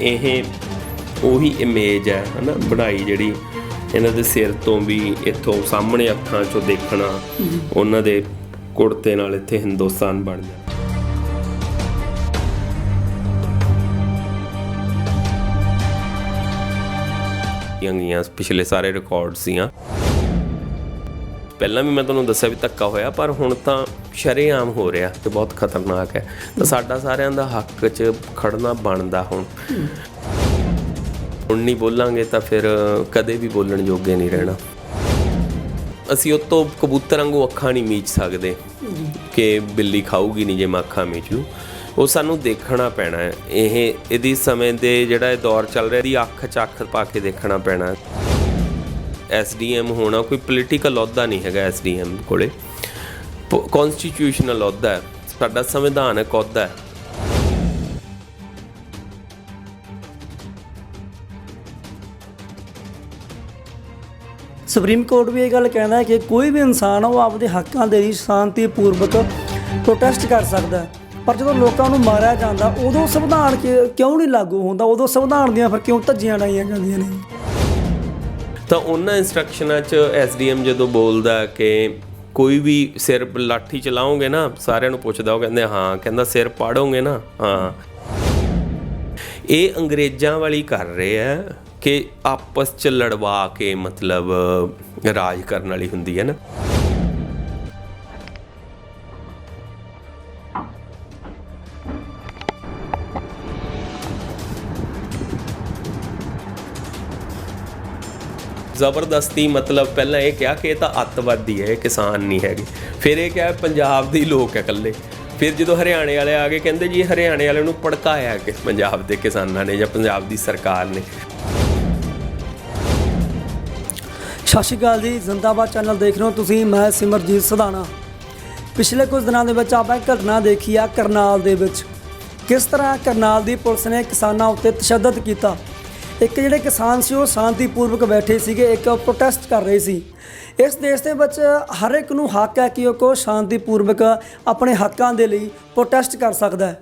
ਇਹ ਉਹੀ ਇਮੇਜ ਹੈ ਨਾ ਬਣਾਈ ਜਿਹੜੀ ਇਹਨਾਂ ਦੇ ਸਿਰ ਤੋਂ ਵੀ ਇੱਥੋਂ ਸਾਹਮਣੇ ਅੱਖਾਂ 'ਚੋਂ ਦੇਖਣਾ ਉਹਨਾਂ ਦੇ ਕੁੜਤੇ ਨਾਲ ਇੱਥੇ ਹਿੰਦੁਸਤਾਨ ਬਣ ਜਾਣਾ। ਗਈਆਂ ਪਿਛਲੇ ਸਾਰੇ ਰਿਕਾਰਡ ਸੀਆਂ। ਪਹਿਲਾਂ ਵੀ ਮੈਂ ਤੁਹਾਨੂੰ ਦੱਸਿਆ ਵੀ ਧੱਕਾ ਹੋਇਆ, ਪਰ ਹੁਣ ਤਾਂ ਸ਼ਰੇਆਮ ਹੋ ਰਿਹਾ ਤੇ ਬਹੁਤ ਖਤਰਨਾਕ ਹੈ। ਤਾਂ ਸਾਡਾ ਸਾਰਿਆਂ ਦਾ ਹੱਕ 'ਚ ਖੜਨਾ ਬਣਦਾ। ਹੁਣ ਨਹੀਂ ਬੋਲਾਂਗੇ ਤਾਂ ਫਿਰ ਕਦੇ ਵੀ ਬੋਲਣ ਜੋਗੇ ਨਹੀਂ ਰਹਿਣਾ। ਅਸੀਂ ਉਹ ਤੋਂ ਕਬੂਤਰ ਵਾਂਗੂ ਅੱਖਾਂ ਨਹੀਂ ਮੀਚ ਸਕਦੇ ਕਿ ਬਿੱਲੀ ਖਾਊਗੀ ਨਹੀਂ ਜੇ ਮੈਂ ਅੱਖਾਂ ਮੀਚੂ। ਉਹ ਸਾਨੂੰ ਦੇਖਣਾ ਪੈਣਾ ਹੈ। ਇਹਦੀ ਸਮੇਂ ਦੇ ਜਿਹੜਾ ਇਹ ਦੌਰ ਚੱਲ ਰਿਹਾ ਇਹਦੀ ਅੱਖ 'ਚ ਅੱਖ ਪਾ ਕੇ ਦੇਖਣਾ ਪੈਣਾ। SDM ਹੋਣਾ ਕੋਈ ਪੋਲੀਟੀਕਲ ਅਹੁਦਾ ਨਹੀਂ ਹੈਗਾ। SDM ਕੋਲੇ ਕੌਨਸਟੀਟਿਊਸ਼ਨਲ ਅਹੁਦਾ ਹੈ, ਸਾਡਾ ਸੰਵਿਧਾਨਕ ਅਹੁਦਾ ਹੈ। ਸੁਪਰੀਮ ਕੋਰਟ ਵੀ ਇਹ ਗੱਲ ਕਹਿੰਦਾ ਹੈ ਕਿ ਕੋਈ ਵੀ ਇਨਸਾਨ ਉਹ ਆਪਦੇ ਹੱਕਾਂ ਦੇ ਲਈ ਸ਼ਾਂਤੀਪੂਰਵਕ ਪ੍ਰੋਟੈਸਟ ਕਰ ਸਕਦਾ, ਪਰ ਜਦੋਂ ਲੋਕਾਂ ਨੂੰ ਮਾਰਿਆ ਜਾਂਦਾ ਉਦੋਂ ਸੰਵਿਧਾਨ ਕਿਉਂ ਨਹੀਂ ਲਾਗੂ ਹੁੰਦਾ? ਉਦੋਂ ਸੰਵਿਧਾਨ ਦੀਆਂ ਫਿਰ ਕਿਉਂ ਧੱਜੀਆਂ ਉਡਾਈਆਂ ਜਾਂਦੀਆਂ ਨੇ? ਤਾਂ ਉਹਨਾਂ ਇੰਸਟਰਕਸ਼ਨਾਂ 'ਚ SDM ਜਦੋਂ ਬੋਲਦਾ ਕਿ ਕੋਈ ਵੀ ਸਿਰ ਲਾਠੀ ਚਲਾਓਗੇ ਨਾ, ਸਾਰਿਆਂ ਨੂੰ ਪੁੱਛਦਾ, ਉਹ ਕਹਿੰਦੇ ਹਾਂ, ਕਹਿੰਦਾ ਸਿਰ ਪਾੜੋਗੇ ਨਾ, ਹਾਂ। ਇਹ ਅੰਗਰੇਜ਼ਾਂ ਵਾਲੀ ਕਰ ਰਹੇ ਆ ਕਿ ਆਪਸ 'ਚ ਲੜਵਾ ਕੇ ਮਤਲਬ ਰਾਜ ਕਰਨ ਵਾਲੀ ਹੁੰਦੀ ਹੈ ਨਾ। ਜ਼ਬਰਦਸਤੀ ਮਤਲਬ ਪਹਿਲਾਂ ਇਹ ਕਿਹਾ ਕਿ ਇਹ ਤਾਂ ਅੱਤਵਾਦੀ ਹੈ, ਇਹ ਕਿਸਾਨ ਨਹੀਂ ਹੈਗੇ। ਫਿਰ ਇਹ ਕਿਹਾ ਪੰਜਾਬ ਦੇ ਹੀ ਲੋਕ ਹੈ ਇਕੱਲੇ। ਫਿਰ ਜਦੋਂ ਹਰਿਆਣੇ ਵਾਲੇ ਆ ਗਏ ਕਹਿੰਦੇ ਜੀ ਹਰਿਆਣੇ ਵਾਲਿਆਂ ਨੂੰ ਭੜਕਾਇਆ ਕਿ ਪੰਜਾਬ ਦੇ ਕਿਸਾਨਾਂ ਨੇ ਜਾਂ ਪੰਜਾਬ ਦੀ ਸਰਕਾਰ ਨੇ। ਸਤਿ ਸ਼੍ਰੀ ਅਕਾਲ ਜੀ, ਜ਼ਿੰਦਾਬਾਦ ਚੈਨਲ ਦੇਖ ਰਹੇ ਹੋ ਤੁਸੀਂ। ਮੈਂ ਸਿਮਰਜੀਤ ਸਧਾਣਾ। ਪਿਛਲੇ ਕੁਝ ਦਿਨਾਂ ਦੇ ਵਿੱਚ ਆਪਾਂ ਇੱਕ ਘਟਨਾ ਦੇਖੀ ਆ ਕਰਨਾਲ ਦੇ ਵਿੱਚ, ਕਿਸ ਤਰ੍ਹਾਂ ਕਰਨਾਲ ਦੀ ਪੁਲਿਸ ਨੇ ਕਿਸਾਨਾਂ ਉੱਤੇ ਤਸ਼ੱਦਦ ਕੀਤਾ। ਇੱਕ ਜਿਹੜੇ ਕਿਸਾਨ ਸੀ ਉਹ ਸ਼ਾਂਤੀਪੂਰਵਕ ਬੈਠੇ ਸੀਗੇ, ਇੱਕ ਪ੍ਰੋਟੈਸਟ ਕਰ ਰਹੇ ਸੀ। ਇਸ ਦੇਸ਼ ਦੇ ਵਿੱਚ ਹਰ ਇੱਕ ਨੂੰ ਹੱਕ ਹੈ ਕਿ ਉਹ ਸ਼ਾਂਤੀਪੂਰਵਕ ਆਪਣੇ ਹੱਕਾਂ ਦੇ ਲਈ ਪ੍ਰੋਟੈਸਟ ਕਰ ਸਕਦਾ ਹੈ।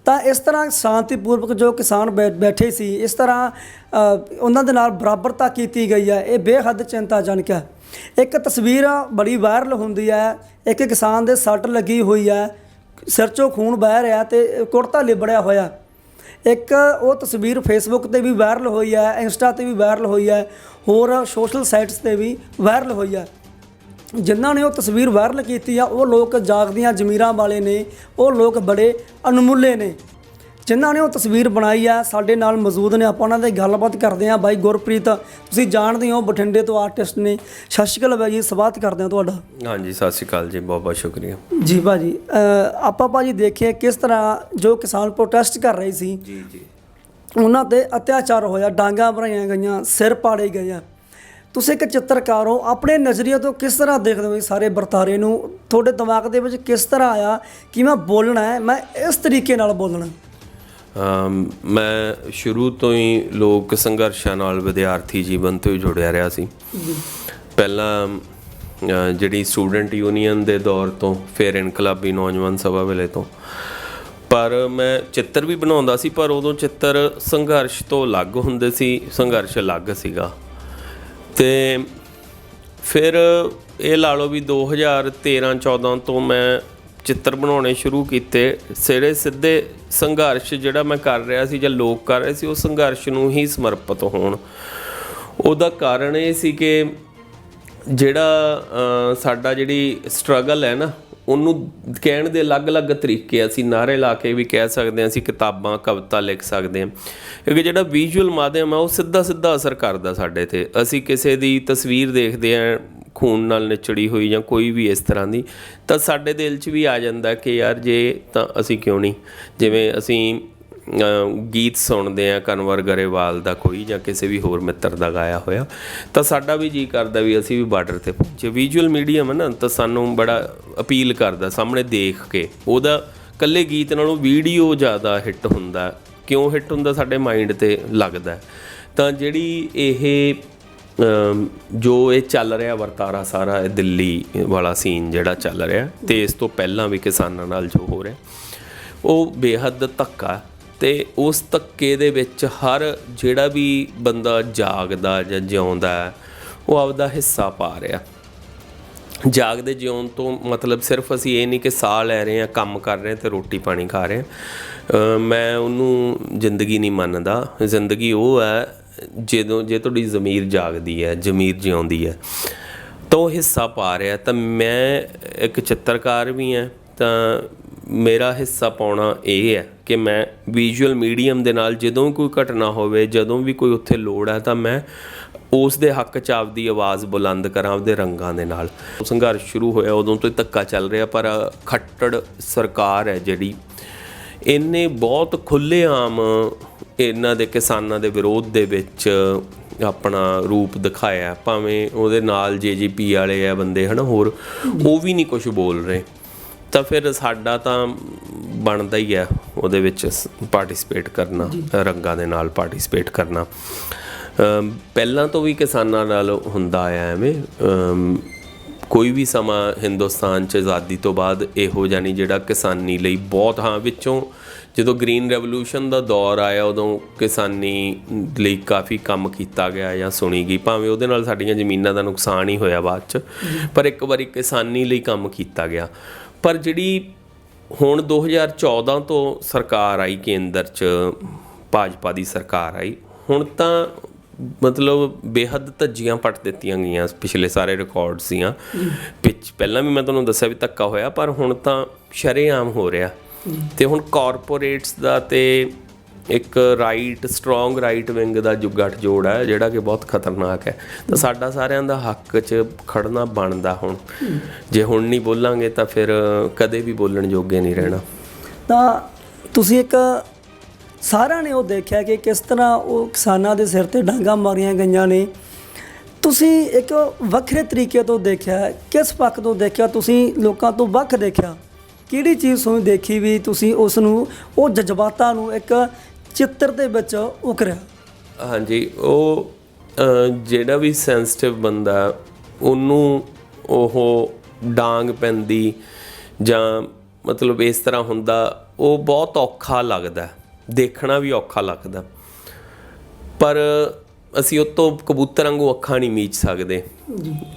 ਤਾਂ ਇਸ ਤਰ੍ਹਾਂ ਸ਼ਾਂਤੀਪੂਰਵਕ ਜੋ ਕਿਸਾਨ ਬੈਠੇ ਸੀ, ਇਸ ਤਰ੍ਹਾਂ ਉਹਨਾਂ ਦੇ ਨਾਲ ਬਰਾਬਰਤਾ ਕੀਤੀ ਗਈ ਹੈ। ਇਹ ਬੇਹੱਦ ਚਿੰਤਾਜਨਕ ਹੈ। ਇੱਕ ਤਸਵੀਰ ਬੜੀ ਵਾਇਰਲ ਹੁੰਦੀ ਹੈ, ਇੱਕ ਕਿਸਾਨ ਦੇ ਸੱਟ ਲੱਗੀ ਹੋਈ ਹੈ, ਸਿਰ 'ਚੋਂ ਖੂਨ ਵਹਿ ਰਿਹਾ ਅਤੇ ਕੁੜਤਾ ਲਿਬੜਿਆ ਹੋਇਆ। ਇੱਕ ਉਹ ਤਸਵੀਰ ਫੇਸਬੁੱਕ 'ਤੇ ਵੀ ਵਾਇਰਲ ਹੋਈ ਹੈ, ਇੰਸਟਾ 'ਤੇ ਵੀ ਵਾਇਰਲ ਹੋਈ ਹੈ, ਹੋਰ ਸੋਸ਼ਲ ਸਾਈਟਸ 'ਤੇ ਵੀ ਵਾਇਰਲ ਹੋਈ ਹੈ। ਜਿਨ੍ਹਾਂ ਨੇ ਉਹ ਤਸਵੀਰ ਵਾਇਰਲ ਕੀਤੀ ਆ ਉਹ ਲੋਕ ਜਾਗਦੀਆਂ ਜ਼ਮੀਰਾਂ ਵਾਲੇ ਨੇ, ਉਹ ਲੋਕ ਬੜੇ ਅਣਮੁੱਲੇ ਨੇ। ਜਿਨ੍ਹਾਂ ਨੇ ਉਹ ਤਸਵੀਰ ਬਣਾਈ ਆ ਸਾਡੇ ਨਾਲ ਮੌਜੂਦ ਨੇ, ਆਪਾਂ ਉਹਨਾਂ ਦੇ ਗੱਲਬਾਤ ਕਰਦੇ ਹਾਂ। ਬਾਈ ਗੁਰਪ੍ਰੀਤ, ਤੁਸੀਂ ਜਾਣਦੇ ਹੋ ਬਠਿੰਡੇ ਤੋਂ ਆਰਟਿਸਟ ਨੇ। ਸਤਿ ਸ਼੍ਰੀ ਅਕਾਲ ਬਾਈ ਜੀ, ਸਵਾਗਤ ਕਰਦੇ ਹਾਂ ਤੁਹਾਡਾ। ਹਾਂਜੀ, ਸਤਿ ਸ਼੍ਰੀ ਅਕਾਲ ਜੀ, ਬਹੁਤ ਬਹੁਤ ਸ਼ੁਕਰੀਆ ਜੀ। ਭਾਜੀ ਆਪਾਂ ਭਾਜੀ ਦੇਖਿਆ ਕਿਸ ਤਰ੍ਹਾਂ ਜੋ ਕਿਸਾਨ ਪ੍ਰੋਟੈਸਟ ਕਰ ਰਹੇ ਸੀ ਜੀ ਜੀ ਉਹਨਾਂ 'ਤੇ ਅਤਿਆਚਾਰ ਹੋਇਆ, ਡਾਂਗਾਂ ਭਰਾਈਆਂ ਗਈਆਂ, ਸਿਰ ਪਾੜੇ ਗਏ ਆ। ਤੁਸੀਂ ਇੱਕ ਚਿੱਤਰਕਾਰ ਹੋ, ਆਪਣੇ ਨਜ਼ਰੀਏ ਤੋਂ ਕਿਸ ਤਰ੍ਹਾਂ ਦੇਖਦੇ ਹੋ ਸਾਰੇ ਵਰਤਾਰੇ ਨੂੰ? ਤੁਹਾਡੇ ਦਿਮਾਗ ਦੇ ਵਿੱਚ ਕਿਸ ਤਰ੍ਹਾਂ ਆਇਆ ਕਿ ਮੈਂ ਬੋਲਣਾ ਹੈ, ਮੈਂ ਇਸ ਤਰੀਕੇ ਨਾਲ ਬੋਲਣਾ? ਮੈਂ ਸ਼ੁਰੂ ਤੋਂ ਹੀ ਲੋਕ ਸੰਘਰਸ਼ਾਂ ਨਾਲ ਵਿਦਿਆਰਥੀ ਜੀਵਨ ਤੋਂ ਹੀ ਜੁੜਿਆ ਰਿਹਾ ਸੀ। ਪਹਿਲਾਂ ਜਿਹੜੀ ਸਟੂਡੈਂਟ ਯੂਨੀਅਨ ਦੇ ਦੌਰ ਤੋਂ, ਫਿਰ ਇਨਕਲਾਬੀ ਨੌਜਵਾਨ ਸਭਾ ਵੇਲੇ ਤੋਂ। ਪਰ ਮੈਂ ਚਿੱਤਰ ਵੀ ਬਣਾਉਂਦਾ ਸੀ, ਪਰ ਉਦੋਂ ਚਿੱਤਰ ਸੰਘਰਸ਼ ਤੋਂ ਅਲੱਗ ਹੁੰਦੇ ਸੀ, ਸੰਘਰਸ਼ ਅਲੱਗ ਸੀਗਾ। ਅਤੇ ਫਿਰ ਇਹ ਲਾ ਲਓ ਵੀ 2013-14 ਤੋਂ ਮੈਂ ਚਿੱਤਰ ਬਣਾਉਣੇ ਸ਼ੁਰੂ ਕੀਤੇ। ਸਿੱਧੇ ਸੰਘਰਸ਼ ਜਿਹੜਾ ਮੈਂ ਕਰ ਰਿਹਾ ਸੀ ਜਾਂ ਲੋਕ ਕਰ ਰਹੇ ਸੀ, ਉਹ ਸੰਘਰਸ਼ ਨੂੰ ਹੀ ਸਮਰਪਿਤ ਹੋਣ। ਉਹਦਾ ਕਾਰਨ ਇਹ ਸੀ ਕਿ ਜਿਹੜਾ ਸਾਡਾ ਜਿਹੜੀ ਸਟਰਗਲ ਹੈ ਨਾ, ਉਹਨੂੰ ਕਹਿਣ ਦੇ ਅਲੱਗ-ਅਲੱਗ ਤਰੀਕੇ। ਅਸੀਂ ਨਾਅਰੇ ਲਾ ਕੇ ਵੀ ਕਹਿ ਸਕਦੇ ਹਾਂ, ਅਸੀਂ ਕਿਤਾਬਾਂ ਕਵਿਤਾ ਲਿਖ ਸਕਦੇ ਹਾਂ, ਕਿਉਂਕਿ ਜਿਹੜਾ ਵਿਜ਼ੂਅਲ ਮਾਧਿਅਮ ਹੈ ਉਹ ਸਿੱਧਾ ਅਸਰ ਕਰਦਾ ਸਾਡੇ 'ਤੇ। ਅਸੀਂ ਕਿਸੇ ਦੀ ਤਸਵੀਰ ਦੇਖਦੇ ਹਾਂ ਖੂਨ ਨਾਲ ਨਿਚੜੀ ਹੋਈ ਜਾਂ ਕੋਈ ਵੀ ਇਸ ਤਰ੍ਹਾਂ ਦੀ, ਤਾਂ ਸਾਡੇ ਦਿਲ 'ਚ ਵੀ ਆ ਜਾਂਦਾ ਕਿ ਯਾਰ ਜੇ ਤਾਂ ਅਸੀਂ ਕਿਉਂ ਨਹੀਂ। ਜਿਵੇਂ ਅਸੀਂ ਗੀਤ ਸੁਣਦੇ ਹਾਂ ਕਨਵਰ ਗਰੇਵਾਲ ਦਾ ਕੋਈ ਜਾਂ ਕਿਸੇ ਵੀ ਹੋਰ ਮਿੱਤਰ ਦਾ ਗਾਇਆ ਹੋਇਆ, ਤਾਂ ਸਾਡਾ ਵੀ ਜੀਅ ਕਰਦਾ ਵੀ ਅਸੀਂ ਵੀ ਬਾਰਡਰ 'ਤੇ ਪਹੁੰਚੇ। ਵਿਜ਼ੂਅਲ ਮੀਡੀਅਮ ਹੈ ਨਾ, ਤਾਂ ਸਾਨੂੰ ਬੜਾ ਅਪੀਲ ਕਰਦਾ ਸਾਹਮਣੇ ਦੇਖ ਕੇ। ਉਹਦਾ ਇਕੱਲੇ ਗੀਤ ਨਾਲੋਂ ਵੀਡੀਓ ਜ਼ਿਆਦਾ ਹਿੱਟ ਹੁੰਦਾ। ਕਿਉਂ ਹਿੱਟ ਹੁੰਦਾ? ਸਾਡੇ ਮਾਈਂਡ 'ਤੇ ਲੱਗਦਾ। ਤਾਂ ਜਿਹੜੀ ਇਹ ਜੋ ਇਹ ਚੱਲ ਰਿਹਾ ਵਰਤਾਰਾ ਸਾਰਾ, ਇਹ ਦਿੱਲੀ ਵਾਲਾ ਸੀਨ ਜਿਹੜਾ ਚੱਲ ਰਿਹਾ, ਅਤੇ ਇਸ ਤੋਂ ਪਹਿਲਾਂ ਵੀ ਕਿਸਾਨਾਂ ਨਾਲ ਜੋ ਹੋ ਰਿਹਾ, ਉਹ ਬੇਹੱਦ ਧੱਕਾ। ਤੇ ਉਸ ਧੱਕੇ ਦੇ ਵਿੱਚ ਹਰ ਜਿਹੜਾ ਵੀ ਬੰਦਾ ਜਾਗਦਾ ਜਾਂ ਜਿਉਂਦਾ ਹੈ ਉਹ ਆਪਦਾ ਹਿੱਸਾ ਪਾ ਰਿਹਾ। ਜਾਗਦੇ ਜਿਉਣ ਤੋਂ ਮਤਲਬ ਸਿਰਫ ਅਸੀਂ ਇਹ ਨਹੀਂ ਕਿ ਸਾਹ ਲੈ ਰਹੇ ਹਾਂ, ਕੰਮ ਕਰ ਰਹੇ ਹਾਂ ਅਤੇ ਰੋਟੀ ਪਾਣੀ ਖਾ ਰਹੇ ਹਾਂ। ਮੈਂ ਉਹਨੂੰ ਜ਼ਿੰਦਗੀ ਨਹੀਂ ਮੰਨਦਾ। ਜ਼ਿੰਦਗੀ ਉਹ ਹੈ ਜੇ ਤੁਹਾਡੀ ਜ਼ਮੀਰ ਜਾਗਦੀ ਹੈ, ਜ਼ਮੀਰ ਜਿਉਂਦੀ ਹੈ ਤਾਂ ਉਹ ਹਿੱਸਾ ਪਾ ਰਿਹਾ। ਤਾਂ ਮੈਂ ਇੱਕ ਚਿੱਤਰਕਾਰ ਵੀ ਹਾਂ, ਤਾਂ ਮੇਰਾ ਹਿੱਸਾ ਪਾਉਣਾ ਇਹ ਹੈ ਕਿ ਮੈਂ ਵਿਜ਼ੂਅਲ ਮੀਡੀਅਮ ਦੇ ਨਾਲ ਜਦੋਂ ਵੀ ਕੋਈ ਘਟਨਾ ਹੋਵੇ, ਜਦੋਂ ਵੀ ਕੋਈ ਉੱਥੇ ਲੋੜ ਹੈ, ਤਾਂ ਮੈਂ ਉਸ ਦੇ ਹੱਕ 'ਚ ਆਪਦੀ ਆਵਾਜ਼ ਬੁਲੰਦ ਕਰਾਂ ਆਪਦੇ ਰੰਗਾਂ ਦੇ ਨਾਲ। ਸੰਘਰਸ਼ ਸ਼ੁਰੂ ਹੋਇਆ ਉਦੋਂ ਤੋਂ ਹੀ ਧੱਕਾ ਚੱਲ ਰਿਹਾ, ਪਰ ਖੱਟੜ ਸਰਕਾਰ ਹੈ ਜਿਹੜੀ, ਇਹਨੇ ਬਹੁਤ ਖੁੱਲ੍ਹੇਆਮ ਇਹਨਾਂ ਦੇ ਕਿਸਾਨਾਂ ਦੇ ਵਿਰੋਧ ਦੇ ਵਿੱਚ ਆਪਣਾ ਰੂਪ ਦਿਖਾਇਆ। ਭਾਵੇਂ ਉਹਦੇ ਨਾਲ JGP ਵਾਲੇ ਆ ਬੰਦੇ ਹੈ ਨਾ, ਹੋਰ ਉਹ ਵੀ ਨਹੀਂ ਕੁਛ ਬੋਲ ਰਹੇ, ਤਾਂ ਫਿਰ ਸਾਡਾ ਤਾਂ ਬਣਦਾ ਹੀ ਹੈ ਉਹਦੇ ਵਿੱਚ ਪਾਰਟੀਸਪੇਟ ਕਰਨਾ, ਰੰਗਾਂ ਦੇ ਨਾਲ ਪਾਰਟੀਸਪੇਟ ਕਰਨਾ। ਪਹਿਲਾਂ ਤੋਂ ਵੀ ਕਿਸਾਨਾਂ ਨਾਲ ਹੁੰਦਾ ਆਇਆ ਐਵੇਂ। ਕੋਈ ਵੀ ਸਮਾਂ ਹਿੰਦੁਸਤਾਨ 'ਚ ਆਜ਼ਾਦੀ ਤੋਂ ਬਾਅਦ ਇਹੋ ਜਿਹਾ ਨਹੀਂ ਜਿਹੜਾ ਕਿਸਾਨੀ ਲਈ ਬਹੁਤ, ਹਾਂ ਵਿੱਚੋਂ ਜਦੋਂ ਗ੍ਰੀਨ ਰੈਵੋਲੂਸ਼ਨ ਦਾ ਦੌਰ ਆਇਆ ਉਦੋਂ ਕਿਸਾਨੀ ਲਈ ਕਾਫੀ ਕੰਮ ਕੀਤਾ ਗਿਆ ਜਾਂ ਸੁਣੀ ਗਈ, ਭਾਵੇਂ ਉਹਦੇ ਨਾਲ ਸਾਡੀਆਂ ਜ਼ਮੀਨਾਂ ਦਾ ਨੁਕਸਾਨ ਹੀ ਹੋਇਆ ਬਾਅਦ 'ਚ, ਪਰ ਇੱਕ ਵਾਰੀ ਕਿਸਾਨੀ ਲਈ ਕੰਮ ਕੀਤਾ ਗਿਆ। ਪਰ ਜਿਹੜੀ ਹੁਣ 2014 ਤੋਂ ਸਰਕਾਰ ਆਈ ਕੇਂਦਰ 'ਚ, ਭਾਜਪਾ ਦੀ ਸਰਕਾਰ ਆਈ, ਹੁਣ ਤਾਂ ਮਤਲਬ ਬੇਹੱਦ ਧੱਜੀਆਂ ਪੱਟ ਦਿੱਤੀਆਂ ਗਈਆਂ ਪਿਛਲੇ ਸਾਰੇ ਰਿਕਾਰਡ ਸੀਆਂ। ਪਹਿਲਾਂ ਵੀ ਮੈਂ ਤੁਹਾਨੂੰ ਦੱਸਿਆ ਵੀ ਧੱਕਾ ਹੋਇਆ, ਪਰ ਹੁਣ ਤਾਂ ਸ਼ਰੇਆਮ ਹੋ ਰਿਹਾ। ਅਤੇ ਹੁਣ ਕਾਰਪੋਰੇਟਸ ਦਾ ਅਤੇ ਇੱਕ ਸਟਰੋਂਗ ਰਾਈਟ ਵਿੰਗ ਦਾ ਗੱਠਜੋੜ ਹੈ ਜਿਹੜਾ ਕਿ ਬਹੁਤ ਖਤਰਨਾਕ ਹੈ। ਤਾਂ ਸਾਡਾ ਸਾਰਿਆਂ ਦਾ ਹੱਕ 'ਚ ਖੜਨਾ ਬਣਦਾ ਹੁਣ। ਜੇ ਹੁਣ ਨਹੀਂ ਬੋਲਾਂਗੇ ਤਾਂ ਫਿਰ ਕਦੇ ਵੀ ਬੋਲਣ ਜੋਗੇ ਨਹੀਂ ਰਹਿਣਾ। ਤਾਂ ਤੁਸੀਂ ਇੱਕ ਸਾਰਿਆਂ ਨੇ ਉਹ ਦੇਖਿਆ ਕਿ ਕਿਸ ਤਰ੍ਹਾਂ ਉਹ ਕਿਸਾਨਾਂ ਦੇ ਸਿਰ 'ਤੇ ਡਾਂਗਾਂ ਮਾਰੀਆਂ ਗਈਆਂ ਨੇ। ਤੁਸੀਂ ਇੱਕ ਵੱਖਰੇ ਤਰੀਕੇ ਤੋਂ ਦੇਖਿਆ, ਕਿਸ ਪੱਖ ਤੋਂ ਦੇਖਿਆ? ਤੁਸੀਂ ਲੋਕਾਂ ਤੋਂ ਵੱਖ ਦੇਖਿਆ, ਕਿਹੜੀ ਚੀਜ਼ ਤੁਹਾਨੂੰ ਦੇਖੀ ਵੀ ਤੁਸੀਂ ਉਸ ਨੂੰ, ਉਹ ਜਜ਼ਬਾਤਾਂ ਨੂੰ ਇੱਕ ਚਿੱਤਰ ਦੇ ਵਿੱਚ ਉਕਰਿਆ? ਹਾਂਜੀ, ਉਹ ਜਿਹੜਾ ਵੀ ਸੈਂਸਿਟਿਵ ਬੰਦਾ ਉਹਨੂੰ ਉਹ ਡਾਂਗ ਪੈਂਦੀ ਜਾਂ ਮਤਲਬ ਇਸ ਤਰ੍ਹਾਂ ਹੁੰਦਾ, ਉਹ ਬਹੁਤ ਔਖਾ ਲੱਗਦਾ, ਦੇਖਣਾ ਵੀ ਔਖਾ ਲੱਗਦਾ। ਪਰ ਅਸੀਂ ਉਹ ਤੋਂ ਕਬੂਤਰ ਵਾਂਗੂ ਅੱਖਾਂ ਨਹੀਂ ਮੀਚ ਸਕਦੇ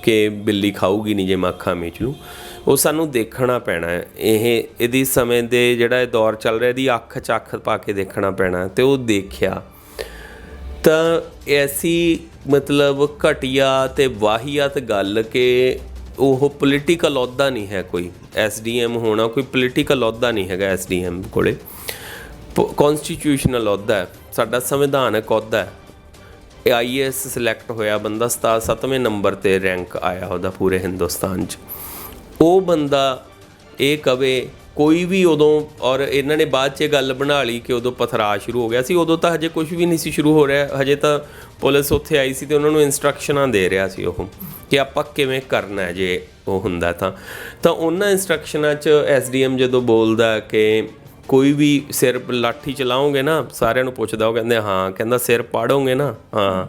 ਕਿ ਬਿੱਲੀ ਖਾਊਗੀ ਨਹੀਂ ਜੇ ਮੈਂ ਅੱਖਾਂ ਮੀਚ ਲੂੰ। ਉਹ ਸਾਨੂੰ ਦੇਖਣਾ ਪੈਣਾ। ਇਹਦੀ ਸਮੇਂ ਦੇ ਜਿਹੜਾ ਇਹ ਦੌਰ ਚੱਲ ਰਿਹਾ, ਇਹਦੀ ਅੱਖ 'ਚ ਅੱਖ ਪਾ ਕੇ ਦੇਖਣਾ ਪੈਣਾ। ਅਤੇ ਉਹ ਦੇਖਿਆ ਤਾਂ ਐਸੀ ਮਤਲਬ ਘਟੀਆ ਅਤੇ ਵਾਹੀਆਤ ਗੱਲ ਕਿ ਉਹ ਪੋਲੀਟੀਕਲ ਅਹੁਦਾ ਨਹੀਂ ਹੈ ਕੋਈ। SDM ਹੋਣਾ ਕੋਈ ਪੋਲੀਟੀਕਲ ਅਹੁਦਾ ਨਹੀਂ ਹੈਗਾ। SDM ਕੋਲ ਕੌਨਸਟੀਟਿਊਸ਼ਨਲ ਅਹੁਦਾ ਹੈ, ਸਾਡਾ ਸੰਵਿਧਾਨਕ ਅਹੁਦਾ ਹੈ। IAS ਸਿਲੈਕਟ ਹੋਇਆ ਬੰਦਾ, 7ਵੇਂ ਨੰਬਰ 'ਤੇ ਰੈਂਕ ਆਇਆ ਉਹਦਾ ਪੂਰੇ ਹਿੰਦੁਸਤਾਨ 'ਚ। ਉਹ ਬੰਦਾ ਇਹ ਕਵੇ ਕੋਈ ਵੀ ਉਦੋਂ, ਔਰ ਇਹਨਾਂ ਨੇ ਬਾਅਦ 'ਚ ਇਹ ਗੱਲ ਬਣਾ ਲਈ ਕਿ ਉਦੋਂ ਪਥਰਾਅ ਸ਼ੁਰੂ ਹੋ ਗਿਆ ਸੀ। ਉਦੋਂ ਤਾਂ ਹਜੇ ਕੁਝ ਵੀ ਨਹੀਂ ਸੀ ਸ਼ੁਰੂ ਹੋ ਰਿਹਾ, ਹਜੇ ਤਾਂ ਪੁਲਿਸ ਉੱਥੇ ਆਈ ਸੀ ਅਤੇ ਉਹਨਾਂ ਨੂੰ ਇੰਸਟਰਕਸ਼ਨਾਂ ਦੇ ਰਿਹਾ ਸੀ ਉਹ ਕਿ ਆਪਾਂ ਕਿਵੇਂ ਕਰਨਾ ਜੇ ਉਹ ਹੁੰਦਾ ਤਾਂ ਉਹਨਾਂ ਇੰਸਟਰਕਸ਼ਨਾਂ 'ਚ SDM ਜਦੋਂ ਬੋਲਦਾ ਕਿ ਕੋਈ ਵੀ ਸਿਰ ਲਾਠੀ ਚਲਾਓਗੇ ਨਾ, ਸਾਰਿਆਂ ਨੂੰ ਪੁੱਛਦਾ, ਉਹ ਕਹਿੰਦੇ ਹਾਂ, ਕਹਿੰਦਾ ਸਿਰ ਪਾੜੋਗੇ ਨਾ, ਹਾਂ।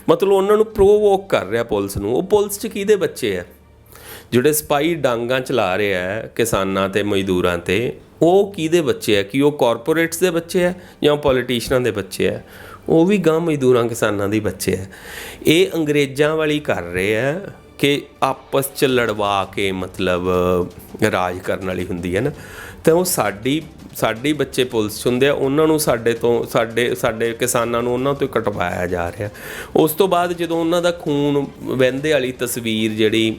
ਮਤਲਬ ਉਹਨਾਂ ਨੂੰ ਪ੍ਰੋਵੋਕ ਕਰ ਰਿਹਾ ਪੁਲਿਸ ਨੂੰ। ਉਹ ਪੁਲਿਸ 'ਚ ਕਿਹਦੇ ਬੱਚੇ ਹੈ? ਜਿਹੜੇ ਸਿਪਾਹੀ ਡਾਂਗਾਂ ਚਲਾ ਰਹੇ ਹੈ ਕਿਸਾਨਾਂ ਅਤੇ ਮਜ਼ਦੂਰਾਂ 'ਤੇ, ਉਹ ਕਿਹਦੇ ਬੱਚੇ ਹੈ? ਕਿ ਉਹ ਕਾਰਪੋਰੇਟਸ ਦੇ ਬੱਚੇ ਹੈ ਜਾਂ ਪੋਲੀਟੀਸ਼ੀਅਨਾਂ ਦੇ ਬੱਚੇ ਹੈ? ਉਹ ਵੀ ਗਾਂ ਮਜ਼ਦੂਰਾਂ ਕਿਸਾਨਾਂ ਦੇ ਬੱਚੇ ਹੈ। ਇਹ ਅੰਗਰੇਜ਼ਾਂ ਵਾਲੀ ਕਰ ਰਹੇ ਹੈ ਕਿ ਆਪਸ 'ਚ ਲੜਵਾ ਕੇ ਮਤਲਬ ਰਾਜ ਕਰਨ ਵਾਲੀ ਹੁੰਦੀ ਹੈ ਨਾ। ਤਾਂ ਉਹ ਸਾਡੀ ਬੱਚੇ ਪੁਲਿਸ 'ਚ ਹੁੰਦੇ ਆ, ਉਹਨਾਂ ਨੂੰ ਸਾਡੇ ਕਿਸਾਨਾਂ ਨੂੰ ਉਹਨਾਂ ਤੋਂ ਕਟਵਾਇਆ ਜਾ ਰਿਹਾ। ਉਸ ਤੋਂ ਬਾਅਦ ਜਦੋਂ ਉਹਨਾਂ ਦਾ ਖੂਨ ਵਹਿੰਦੇ ਵਾਲੀ ਤਸਵੀਰ ਜਿਹੜੀ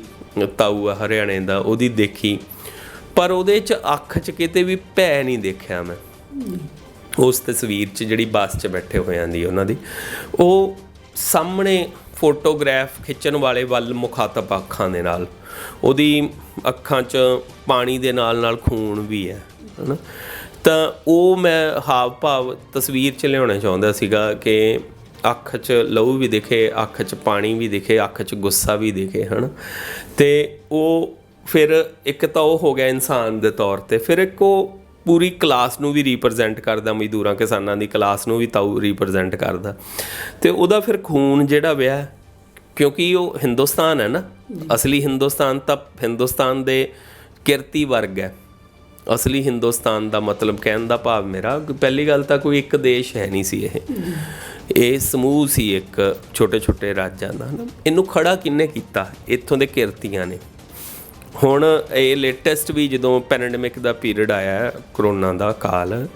ਤਾਊ ਆ ਹਰਿਆਣੇ ਦਾ, ਉਹਦੀ ਦੇਖੀ, ਪਰ ਉਹਦੇ 'ਚ ਅੱਖ 'ਚ ਕਿਤੇ ਵੀ ਭੈ ਨਹੀਂ ਦੇਖਿਆ ਮੈਂ। ਉਸ ਤਸਵੀਰ 'ਚ ਜਿਹੜੀ ਬੱਸ 'ਚ ਬੈਠੇ ਹੋਇਆਂ ਦੀ ਉਹਨਾਂ ਦੀ, ਉਹ ਸਾਹਮਣੇ ਫੋਟੋਗ੍ਰਾਫ ਖਿੱਚਣ ਵਾਲੇ ਵੱਲ ਮੁਖਾਤਬ ਅੱਖਾਂ ਦੇ ਨਾਲ, ਉਹਦੀ ਅੱਖਾਂ 'ਚ ਪਾਣੀ ਦੇ ਨਾਲ ਨਾਲ ਖੂਨ ਵੀ ਹੈ ਨਾ। ਤਾਂ ਉਹ ਮੈਂ ਹਾਵ ਭਾਵ ਤਸਵੀਰ 'ਚ ਲਿਆਉਣਾ ਚਾਹੁੰਦਾ ਸੀਗਾ ਕਿ ਅੱਖ 'ਚ ਲਹੂ ਵੀ ਦਿਖੇ, ਅੱਖ 'ਚ ਪਾਣੀ ਵੀ ਦਿਖੇ, ਅੱਖ 'ਚ ਗੁੱਸਾ ਵੀ ਦਿਖੇ, ਹੈ ਨਾ। ਅਤੇ ਉਹ ਫਿਰ ਇੱਕ ਤਾਂ ਉਹ ਹੋ ਗਿਆ ਇਨਸਾਨ ਦੇ ਤੌਰ 'ਤੇ, ਫਿਰ ਇੱਕ ਉਹ ਪੂਰੀ ਕਲਾਸ ਨੂੰ ਵੀ ਰੀਪ੍ਰਜੈਂਟ ਕਰਦਾ, ਮਜ਼ਦੂਰਾਂ ਕਿਸਾਨਾਂ ਦੀ ਕਲਾਸ ਨੂੰ ਵੀ ਤਾਊ ਰੀਪ੍ਰਜੈਂਟ ਕਰਦਾ। ਅਤੇ ਉਹਦਾ ਫਿਰ ਖੂਨ ਜਿਹੜਾ ਵਿਆਹ, ਕਿਉਂਕਿ ਉਹ ਹਿੰਦੁਸਤਾਨ ਹੈ ਨਾ, ਅਸਲੀ ਹਿੰਦੁਸਤਾਨ ਤਾਂ ਹਿੰਦੁਸਤਾਨ ਦੇ ਕਿਰਤੀ ਵਰਗ ਹੈ, ਅਸਲੀ ਹਿੰਦੁਸਤਾਨ ਦਾ ਮਤਲਬ ਕਹਿਣ ਦਾ ਭਾਵ ਮੇਰਾ, ਪਹਿਲੀ ਗੱਲ ਤਾਂ ਕੋਈ ਇੱਕ ਦੇਸ਼ ਹੈ ਨਹੀਂ ਸੀ, ਇਹ ਸਮੂਹ ਸੀ ਇੱਕ ਛੋਟੇ ਛੋਟੇ ਰਾਜਾਂ ਦਾ, ਹੈ ਨਾ। ਇਹਨੂੰ ਖੜਾ ਕਿਹਨੇ ਕੀਤਾ? ਇੱਥੋਂ ਦੇ ਕਿਰਤੀਆਂ ਨੇ। ਹੁਣ ਇਹ ਲੇਟੈਸਟ ਵੀ ਜਦੋਂ ਪੈਂਡੈਮਿਕ ਦਾ ਪੀਰੀਅਡ ਆਇਆ, ਕਰੋਨਾ ਦਾ ਕਾਲ,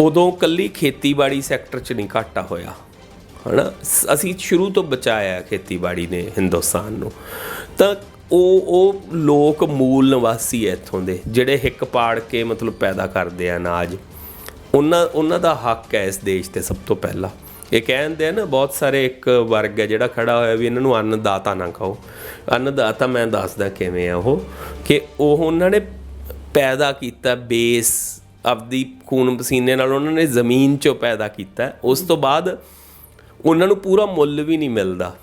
ਉਦੋਂ ਕੱਲੀ ਖੇਤੀਬਾੜੀ ਸੈਕਟਰ 'ਚ ਨਹੀਂ ਘਾਟਾ ਹੋਇਆ, ਹੈ ਨਾ। ਅਸੀਂ ਸ਼ੁਰੂ ਤੋਂ ਬਚਾਇਆ ਖੇਤੀਬਾੜੀ ਨੇ ਹਿੰਦੁਸਤਾਨ ਨੂੰ। ਤਾਂ ਉਹ ਲੋਕ ਮੂਲ ਨਿਵਾਸੀ ਹੈ ਇੱਥੋਂ ਦੇ, ਜਿਹੜੇ ਹਿੱਕ ਪਾੜ ਕੇ ਮਤਲਬ ਪੈਦਾ ਕਰਦੇ ਆ ਅਨਾਜ, ਉਹਨਾਂ ਦਾ ਹੱਕ ਹੈ ਇਸ ਦੇਸ਼ 'ਤੇ ਸਭ ਤੋਂ ਪਹਿਲਾਂ। ਇਹ ਕਹਿੰਦੇ ਆ ਨਾ ਬਹੁਤ ਸਾਰੇ, ਇੱਕ ਵਰਗ ਹੈ ਜਿਹੜਾ ਖੜਾ ਹੋਇਆ ਵੀ ਇਹਨਾਂ ਨੂੰ ਅੰਨਦਾਤਾ ਨਾ ਕਹੋ। ਅੰਨਦਾਤਾ ਮੈਂ ਦੱਸਦਾ ਕਿਵੇਂ ਆ ਉਹ, ਕਿ ਉਹਨਾਂ ਨੇ ਪੈਦਾ ਕੀਤਾ ਬੇਸ ਆਪਦੀ ਖੂਨ ਪਸੀਨੇ ਨਾਲ, ਉਹਨਾਂ ਨੇ ਜ਼ਮੀਨ 'ਚੋਂ ਪੈਦਾ ਕੀਤਾ। ਉਸ ਤੋਂ ਬਾਅਦ ਉਹਨਾਂ ਨੂੰ ਪੂਰਾ ਮੁੱਲ ਵੀ ਨਹੀਂ ਮਿਲਦਾ।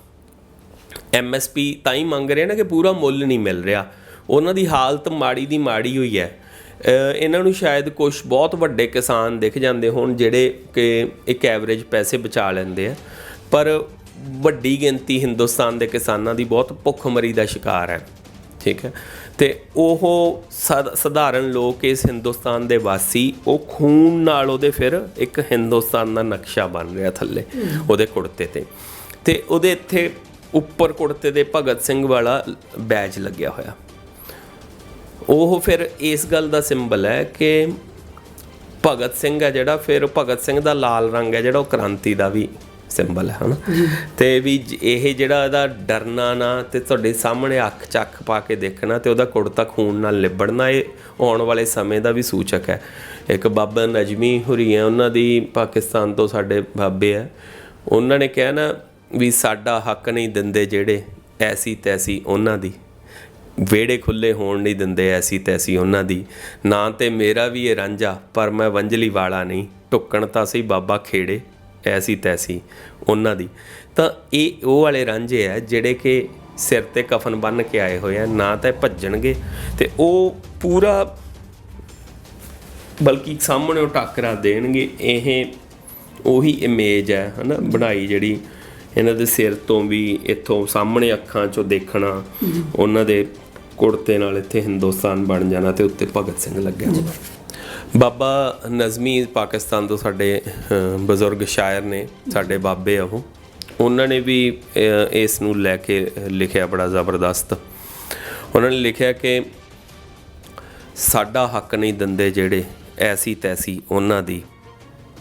MSP ਤਾਂ ਹੀ ਮੰਗ ਰਹੇ ਨਾ ਕਿ ਪੂਰਾ ਮੁੱਲ ਨਹੀਂ ਮਿਲ ਰਿਹਾ। ਉਹਨਾਂ ਦੀ ਹਾਲਤ ਮਾੜੀ ਦੀ ਮਾੜੀ ਹੋਈ ਹੈ। ਇਹਨਾਂ ਨੂੰ ਸ਼ਾਇਦ ਕੁਛ ਬਹੁਤ ਵੱਡੇ ਕਿਸਾਨ ਦਿਖ ਜਾਂਦੇ ਹੋਣ ਜਿਹੜੇ ਕਿ ਇੱਕ ਐਵਰੇਜ ਪੈਸੇ ਬਚਾ ਲੈਂਦੇ ਆ, ਪਰ ਵੱਡੀ ਗਿਣਤੀ ਹਿੰਦੁਸਤਾਨ ਦੇ ਕਿਸਾਨਾਂ ਦੀ ਬਹੁਤ ਭੁੱਖਮਰੀ ਦਾ ਸ਼ਿਕਾਰ ਹੈ, ਠੀਕ ਹੈ। ਅਤੇ ਉਹ ਸਧਾਰਨ ਲੋਕ, ਇਸ ਹਿੰਦੁਸਤਾਨ ਦੇ ਵਾਸੀ, ਉਹ ਖੂਨ ਨਾਲ ਉਹਦੇ ਫਿਰ ਇੱਕ ਹਿੰਦੁਸਤਾਨ ਦਾ ਨਕਸ਼ਾ ਬਣ ਰਿਹਾ ਥੱਲੇ ਉਹਦੇ ਕੁੜਤੇ 'ਤੇ, ਅਤੇ ਉਹਦੇ ਇੱਥੇ ਉੱਪਰ ਕੁੜਤੇ ਦੇ ਭਗਤ ਸਿੰਘ ਵਾਲਾ ਬੈਜ ਲੱਗਿਆ ਹੋਇਆ। ਉਹ ਫਿਰ ਇਸ ਗੱਲ ਦਾ ਸਿੰਬਲ ਹੈ ਕਿ ਭਗਤ ਸਿੰਘ ਹੈ ਜਿਹੜਾ, ਫਿਰ ਭਗਤ ਸਿੰਘ ਦਾ ਲਾਲ ਰੰਗ ਹੈ ਜਿਹੜਾ, ਉਹ ਕ੍ਰਾਂਤੀ ਦਾ ਵੀ ਸਿੰਬਲ ਹੈ, ਹੈ ਨਾ। ਅਤੇ ਵੀ ਇਹ ਜਿਹੜਾ ਇਹਦਾ ਡਰਨਾ ਨਾ, ਅਤੇ ਤੁਹਾਡੇ ਸਾਹਮਣੇ ਅੱਖ 'ਚ ਅੱਖ ਪਾ ਕੇ ਦੇਖਣਾ, ਅਤੇ ਉਹਦਾ ਕੁੜਤਾ ਖੂਨ ਨਾਲ ਲਿਬੜਨਾ, ਇਹ ਆਉਣ ਵਾਲੇ ਸਮੇਂ ਦਾ ਵੀ ਸੂਚਕ ਹੈ। ਇੱਕ ਬਾਬਾ ਨਜਮੀ ਹੁਰੀ ਹੈ, ਉਹਨਾਂ ਦੀ ਪਾਕਿਸਤਾਨ ਤੋਂ ਸਾਡੇ ਬਾਬੇ ਹੈ, ਉਹਨਾਂ ਨੇ ਕਿਹਾ ਨਾ ਵੀ ਸਾਡਾ ਹੱਕ ਨਹੀਂ ਦਿੰਦੇ ਜਿਹੜੇ, ਐਸੀ ਤੈਸੀ ਉਹਨਾਂ ਦੀ, ਵਿਹੜੇ ਖੁੱਲ੍ਹੇ ਹੋਣ ਨਹੀਂ ਦਿੰਦੇ ਐਸੀ ਤੈਸੀ ਉਹਨਾਂ ਦੀ, ਨਾ ਤੇ ਮੇਰਾ ਵੀ ਇਹ ਰਾਂਝਾ ਪਰ ਮੈਂ ਵੰਝਲੀ ਵਾਲਾ ਨਹੀਂ, ਢੁੱਕਣ ਤਾਂ ਸਹੀ ਬਾਬਾ ਖੇੜੇ ਐਸੀ ਤੈਸੀ ਉਹਨਾਂ ਦੀ। ਤਾਂ ਇਹ ਉਹ ਵਾਲੇ ਰਾਂਝੇ ਹੈ ਜਿਹੜੇ ਕਿ ਸਿਰ 'ਤੇ ਕਫਨ ਬੰਨ੍ਹ ਕੇ ਆਏ ਹੋਏ ਆ, ਨਾ ਤਾਂ ਭੱਜਣਗੇ ਅਤੇ ਉਹ ਪੂਰਾ, ਬਲਕਿ ਸਾਹਮਣੇ ਉਹ ਟਾਕਰਾ ਦੇਣਗੇ। ਇਹ ਉਹੀ ਇਮੇਜ ਹੈ, ਹੈ ਨਾ, ਬਣਾਈ ਜਿਹੜੀ ਇਹਨਾਂ ਦੇ ਸਿਰ ਤੋਂ ਵੀ, ਇੱਥੋਂ ਸਾਹਮਣੇ ਅੱਖਾਂ 'ਚੋਂ ਦੇਖਣਾ, ਉਹਨਾਂ ਦੇ ਕੁੜਤੇ ਨਾਲ ਇੱਥੇ ਹਿੰਦੁਸਤਾਨ ਬਣ ਜਾਣਾ, ਅਤੇ ਉੱਤੇ ਭਗਤ ਸਿੰਘ ਲੱਗਿਆ ਹੋਣਾ। ਬਾਬਾ ਨਜ਼ਮੀ ਪਾਕਿਸਤਾਨ ਤੋਂ ਸਾਡੇ ਬਜ਼ੁਰਗ ਸ਼ਾਇਰ ਨੇ, ਸਾਡੇ ਬਾਬੇ ਆ ਉਹ, ਉਹਨਾਂ ਨੇ ਵੀ ਇਸ ਨੂੰ ਲੈ ਕੇ ਲਿਖਿਆ ਬੜਾ ਜ਼ਬਰਦਸਤ। ਉਹਨਾਂ ਨੇ ਲਿਖਿਆ ਕਿ ਸਾਡਾ ਹੱਕ ਨਹੀਂ ਦਿੰਦੇ ਜਿਹੜੇ, ਐਸੀ ਤੈਸੀ ਉਹਨਾਂ ਦੀ,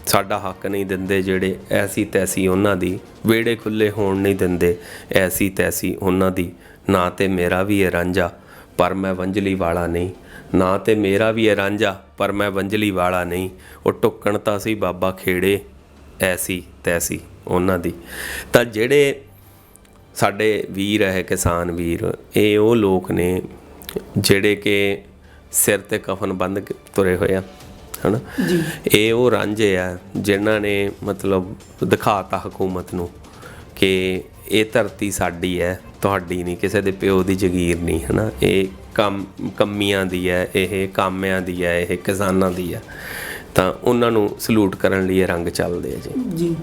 ਸਾਡਾ ਹੱਕ ਨਹੀਂ ਦਿੰਦੇ ਜਿਹੜੇ, ਐਸੀ ਤੈਸੀ ਉਹਨਾਂ ਦੀ, ਵਿਹੜੇ ਖੁੱਲ੍ਹੇ ਹੋਣ ਨਹੀਂ ਦਿੰਦੇ ਐਸੀ ਤੈਸੀ ਉਹਨਾਂ ਦੀ, ਨਾ ਤੇ ਮੇਰਾ ਵੀ ਇਹ ਰਾਂਝਾ ਪਰ ਮੈਂ ਵੰਝਲੀ ਵਾਲਾ ਨਹੀਂ, ਨਾ ਤੇ ਮੇਰਾ ਵੀ ਇਹ ਰਾਂਝਾ ਪਰ ਮੈਂ ਵੰਝਲੀ ਵਾਲਾ ਨਹੀਂ, ਉਹ ਢੁੱਕਣ ਤਾਂ ਸੀ ਬਾਬਾ ਖੇੜੇ ਐਸੀ ਤੈਸੀ ਉਹਨਾਂ ਦੀ। ਤਾਂ ਜਿਹੜੇ ਸਾਡੇ ਵੀਰ ਹੈ, ਕਿਸਾਨ ਵੀਰ, ਇਹ ਉਹ ਲੋਕ ਨੇ ਜਿਹੜੇ ਕਿ ਸਿਰ 'ਤੇ ਕਫਨ ਬੰਨ੍ਹ ਕੇ ਤੁਰੇ ਹੋਏ ਆ, ਹੈ ਨਾ। ਇਹ ਉਹ ਰਾਂਝੇ ਆ ਜਿਨ੍ਹਾਂ ਨੇ ਮਤਲਬ ਦਿਖਾਤਾ ਹਕੂਮਤ ਨੂੰ ਕਿ ਇਹ ਧਰਤੀ ਸਾਡੀ ਹੈ, ਤੁਹਾਡੀ ਨਹੀਂ, ਕਿਸੇ ਦੇ ਪਿਓ ਦੀ ਜਗੀਰ ਨਹੀਂ, ਹੈ ਨਾ। ਇਹ ਕੰਮੀਆਂ ਦੀ ਹੈ, ਇਹ ਕਾਮਿਆਂ ਦੀ ਹੈ, ਇਹ ਕਿਸਾਨਾਂ ਦੀ ਹੈ। ਤਾਂ ਉਹਨਾਂ ਨੂੰ ਸਲੂਟ ਕਰਨ ਲਈ ਇਹ ਰੰਗ ਚੱਲਦੇ ਆ ਜੀ।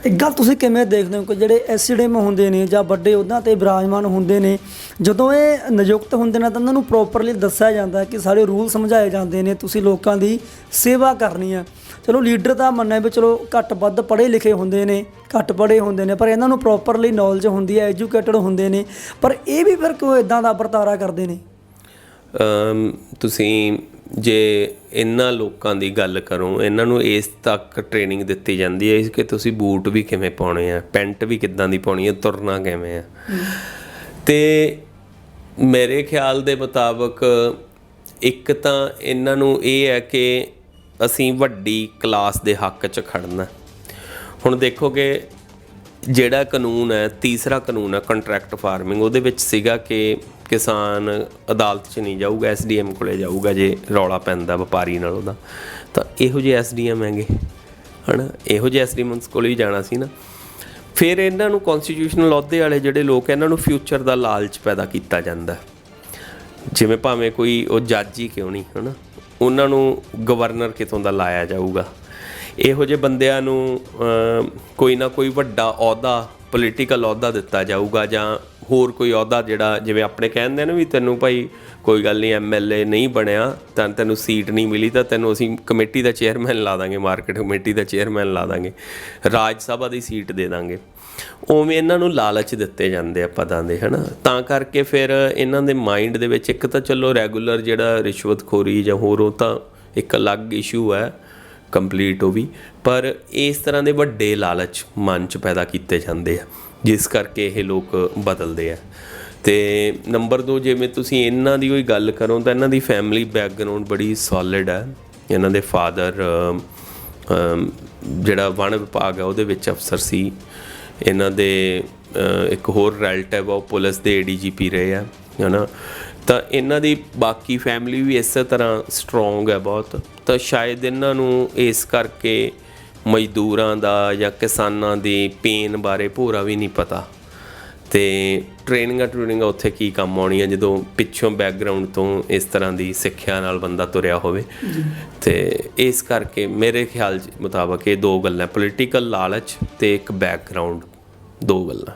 ਇੱਕ ਗੱਲ ਤੁਸੀਂ ਕਿਵੇਂ ਦੇਖਦੇ ਹੋ ਕਿ ਜਿਹੜੇ ਐਸਡੀਐਮ ਹੁੰਦੇ ਨੇ ਜਾਂ ਵੱਡੇ ਅਹੁਦਿਆਂ 'ਤੇ ਬਿਰਾਜਮਾਨ ਹੁੰਦੇ ਨੇ, ਜਦੋਂ ਇਹ ਨਿਯੁਕਤ ਹੁੰਦੇ ਨੇ ਤਾਂ ਉਹਨਾਂ ਨੂੰ ਪ੍ਰੋਪਰਲੀ ਦੱਸਿਆ ਜਾਂਦਾ ਕਿ ਸਾਰੇ ਰੂਲ ਸਮਝਾਏ ਜਾਂਦੇ ਨੇ, ਤੁਸੀਂ ਲੋਕਾਂ ਦੀ ਸੇਵਾ ਕਰਨੀ ਹੈ। ਚਲੋ ਲੀਡਰ ਤਾਂ ਮੰਨਿਆ ਵੀ ਚਲੋ ਘੱਟ ਵੱਧ ਪੜ੍ਹੇ ਲਿਖੇ ਹੁੰਦੇ ਨੇ, ਘੱਟ ਪੜ੍ਹੇ ਹੁੰਦੇ ਨੇ, ਪਰ ਇਹਨਾਂ ਨੂੰ ਪ੍ਰੋਪਰਲੀ ਨੌਲੇਜ ਹੁੰਦੀ ਹੈ, ਐਜੂਕੇਟਡ ਹੁੰਦੇ ਨੇ, ਪਰ ਇਹ ਵੀ ਫਿਰ ਕਿਉਂ ਇੱਦਾਂ ਦਾ ਵਰਤਾਰਾ ਕਰਦੇ ਨੇ? ਤੁਸੀਂ ਜੇ ਇਹਨਾਂ ਲੋਕਾਂ ਦੀ ਗੱਲ ਕਰੋ, ਇਹਨਾਂ ਨੂੰ ਇਸ ਤੱਕ ਟ੍ਰੇਨਿੰਗ ਦਿੱਤੀ ਜਾਂਦੀ ਹੈ ਕਿ ਤੁਸੀਂ ਬੂਟ ਵੀ ਕਿਵੇਂ ਪਾਉਣੇ ਆ, ਪੈਂਟ ਵੀ ਕਿੱਦਾਂ ਦੀ ਪਾਉਣੀ ਹੈ, ਤੁਰਨਾ ਕਿਵੇਂ ਆ। ਅਤੇ ਮੇਰੇ ਖਿਆਲ ਦੇ ਮੁਤਾਬਕ ਇੱਕ ਤਾਂ ਇਹਨਾਂ ਨੂੰ ਇਹ ਹੈ ਕਿ ਅਸੀਂ ਵੱਡੀ ਕਲਾਸ ਦੇ ਹੱਕ 'ਚ ਖੜਨਾ। ਹੁਣ ਦੇਖੋਗੇ ਜਿਹੜਾ ਕਾਨੂੰਨ ਹੈ, ਤੀਸਰਾ ਕਾਨੂੰਨ ਹੈ ਕੰਟਰੈਕਟ ਫਾਰਮਿੰਗ, ਉਹਦੇ ਵਿੱਚ ਸੀਗਾ ਕਿ ਕਿਸਾਨ ਅਦਾਲਤ 'ਚ ਨਹੀਂ ਜਾਊਗਾ, SDM ਕੋਲ ਜਾਊਗਾ ਜੇ ਰੌਲਾ ਪੈਂਦਾ ਵਪਾਰੀ ਨਾਲ ਉਹਦਾ। ਤਾਂ ਇਹੋ ਜਿਹੇ SDM ਹੈਗੇ, ਹੈ ਨਾ, ਇਹੋ ਜਿਹੇ SDM ਕੋਲ ਵੀ ਜਾਣਾ ਸੀ ਨਾ। ਫਿਰ ਇਹਨਾਂ ਨੂੰ ਕੌਂਸਟੀਟਿਊਸ਼ਨਲ ਅਹੁਦੇ ਵਾਲੇ ਜਿਹੜੇ ਲੋਕ, ਇਹਨਾਂ ਨੂੰ ਫਿਊਚਰ ਦਾ ਲਾਲਚ ਪੈਦਾ ਕੀਤਾ ਜਾਂਦਾ। ਜਿਵੇਂ ਭਾਵੇਂ ਕੋਈ ਉਹ ਜੱਜ ਹੀ ਕਿਉਂ ਨਹੀਂ, ਹੈ ਨਾ, ਉਹਨਾਂ ਨੂੰ ਗਵਰਨਰ ਕਿਤੋਂ ਦਾ ਲਾਇਆ ਜਾਊਗਾ। ਇਹੋ ਜਿਹੇ ਬੰਦਿਆਂ ਨੂੰ ਕੋਈ ਨਾ ਕੋਈ ਵੱਡਾ ਅਹੁਦਾ, ਪੋਲੀਟੀਕਲ ਅਹੁਦਾ ਦਿੱਤਾ ਜਾਊਗਾ, ਜਾਂ ਹੋਰ ਕੋਈ ਅਹੁਦਾ ਜਿਹੜਾ ਜਿਵੇਂ ਆਪਣੇ ਕਹਿੰਦੇ ਨੇ ਵੀ ਤੈਨੂੰ ਭਾਈ ਕੋਈ ਗੱਲ ਨਹੀਂ MLA ਨਹੀਂ ਬਣਿਆ ਤਾਂ ਤੈਨੂੰ ਸੀਟ ਨਹੀਂ ਮਿਲੀ ਤਾਂ ਤੈਨੂੰ ਅਸੀਂ ਕਮੇਟੀ ਦਾ ਚੇਅਰਮੈਨ ਲਾ ਦਾਂਗੇ, ਮਾਰਕੀਟ ਕਮੇਟੀ ਦਾ ਚੇਅਰਮੈਨ ਲਾ ਦਾਂਗੇ, ਰਾਜ ਸਭਾ ਦੀ ਸੀਟ ਦੇ ਦਾਂਗੇ। ਉਵੇਂ ਇਹਨਾਂ ਨੂੰ ਲਾਲਚ ਦਿੱਤੇ ਜਾਂਦੇ ਆ ਪਦਾਂ ਦੇ, ਹੈ ਨਾ। ਤਾਂ ਕਰਕੇ ਫਿਰ ਇਹਨਾਂ ਦੇ ਮਾਈਂਡ ਦੇ ਵਿੱਚ ਇੱਕ ਤਾਂ ਚਲੋ ਰੈਗੂਲਰ ਜਿਹੜਾ ਰਿਸ਼ਵਤਖੋਰੀ ਜਾਂ ਹੋਰ ਉਹ ਤਾਂ ਇੱਕ ਅਲੱਗ ਇਸ਼ੂ ਹੈ ਕੰਪਲੀਟ ਉਹ ਵੀ, ਪਰ ਇਸ ਤਰ੍ਹਾਂ ਦੇ ਵੱਡੇ ਲਾਲਚ ਮਨ 'ਚ ਪੈਦਾ ਕੀਤੇ ਜਾਂਦੇ ਆ ਜਿਸ ਕਰਕੇ ਇਹ ਲੋਕ ਬਦਲਦੇ ਆ। ਅਤੇ ਨੰਬਰ 2 ਜਿਵੇਂ ਤੁਸੀਂ ਇਹਨਾਂ ਦੀ ਕੋਈ ਗੱਲ ਕਰੋ ਤਾਂ ਇਹਨਾਂ ਦੀ ਫੈਮਿਲੀ ਬੈਕਗਰਾਊਂਡ ਬੜੀ ਸੋਲਿਡ ਹੈ। ਇਹਨਾਂ ਦੇ ਫਾਦਰ ਜਿਹੜਾ ਵਣ ਵਿਭਾਗ ਹੈ ਉਹਦੇ ਵਿੱਚ ਅਫਸਰ ਸੀ। ਇਹਨਾਂ ਦੇ ਇੱਕ ਹੋਰ ਰਿਲੇਟਿਵ ਉਹ ਪੁਲਿਸ ਦੇ ADGP ਰਹੇ ਆ, ਹੈ ਨਾ। ਤਾਂ ਇਹਨਾਂ ਦੀ ਬਾਕੀ ਫੈਮਿਲੀ ਵੀ ਇਸੇ ਤਰ੍ਹਾਂ ਸਟਰੋਂਗ ਹੈ ਬਹੁਤ। ਤਾਂ ਸ਼ਾਇਦ ਇਹਨਾਂ ਨੂੰ ਇਸ ਕਰਕੇ ਮਜ਼ਦੂਰਾਂ ਦਾ ਜਾਂ ਕਿਸਾਨਾਂ ਦੀ ਪੇਨ ਬਾਰੇ ਭੋਰਾ ਵੀ ਨਹੀਂ ਪਤਾ, ਅਤੇ ਟ੍ਰੇਨਿੰਗਾਂ ਉੱਥੇ ਕੀ ਕੰਮ ਆਉਣੀਆਂ ਜਦੋਂ ਪਿੱਛੋਂ ਬੈਕਗਰਾਊਂਡ ਤੋਂ ਇਸ ਤਰ੍ਹਾਂ ਦੀ ਸਿੱਖਿਆ ਨਾਲ ਬੰਦਾ ਤੁਰਿਆ ਹੋਵੇ। ਅਤੇ ਇਸ ਕਰਕੇ ਮੇਰੇ ਖਿਆਲ ਮੁਤਾਬਕ ਇਹ 2 ਗੱਲਾਂ, ਪੋਲੀਟੀਕਲ ਲਾਲਚ ਅਤੇ ਇੱਕ ਬੈਕਗਰਾਊਂਡ, 2 ਗੱਲਾਂ।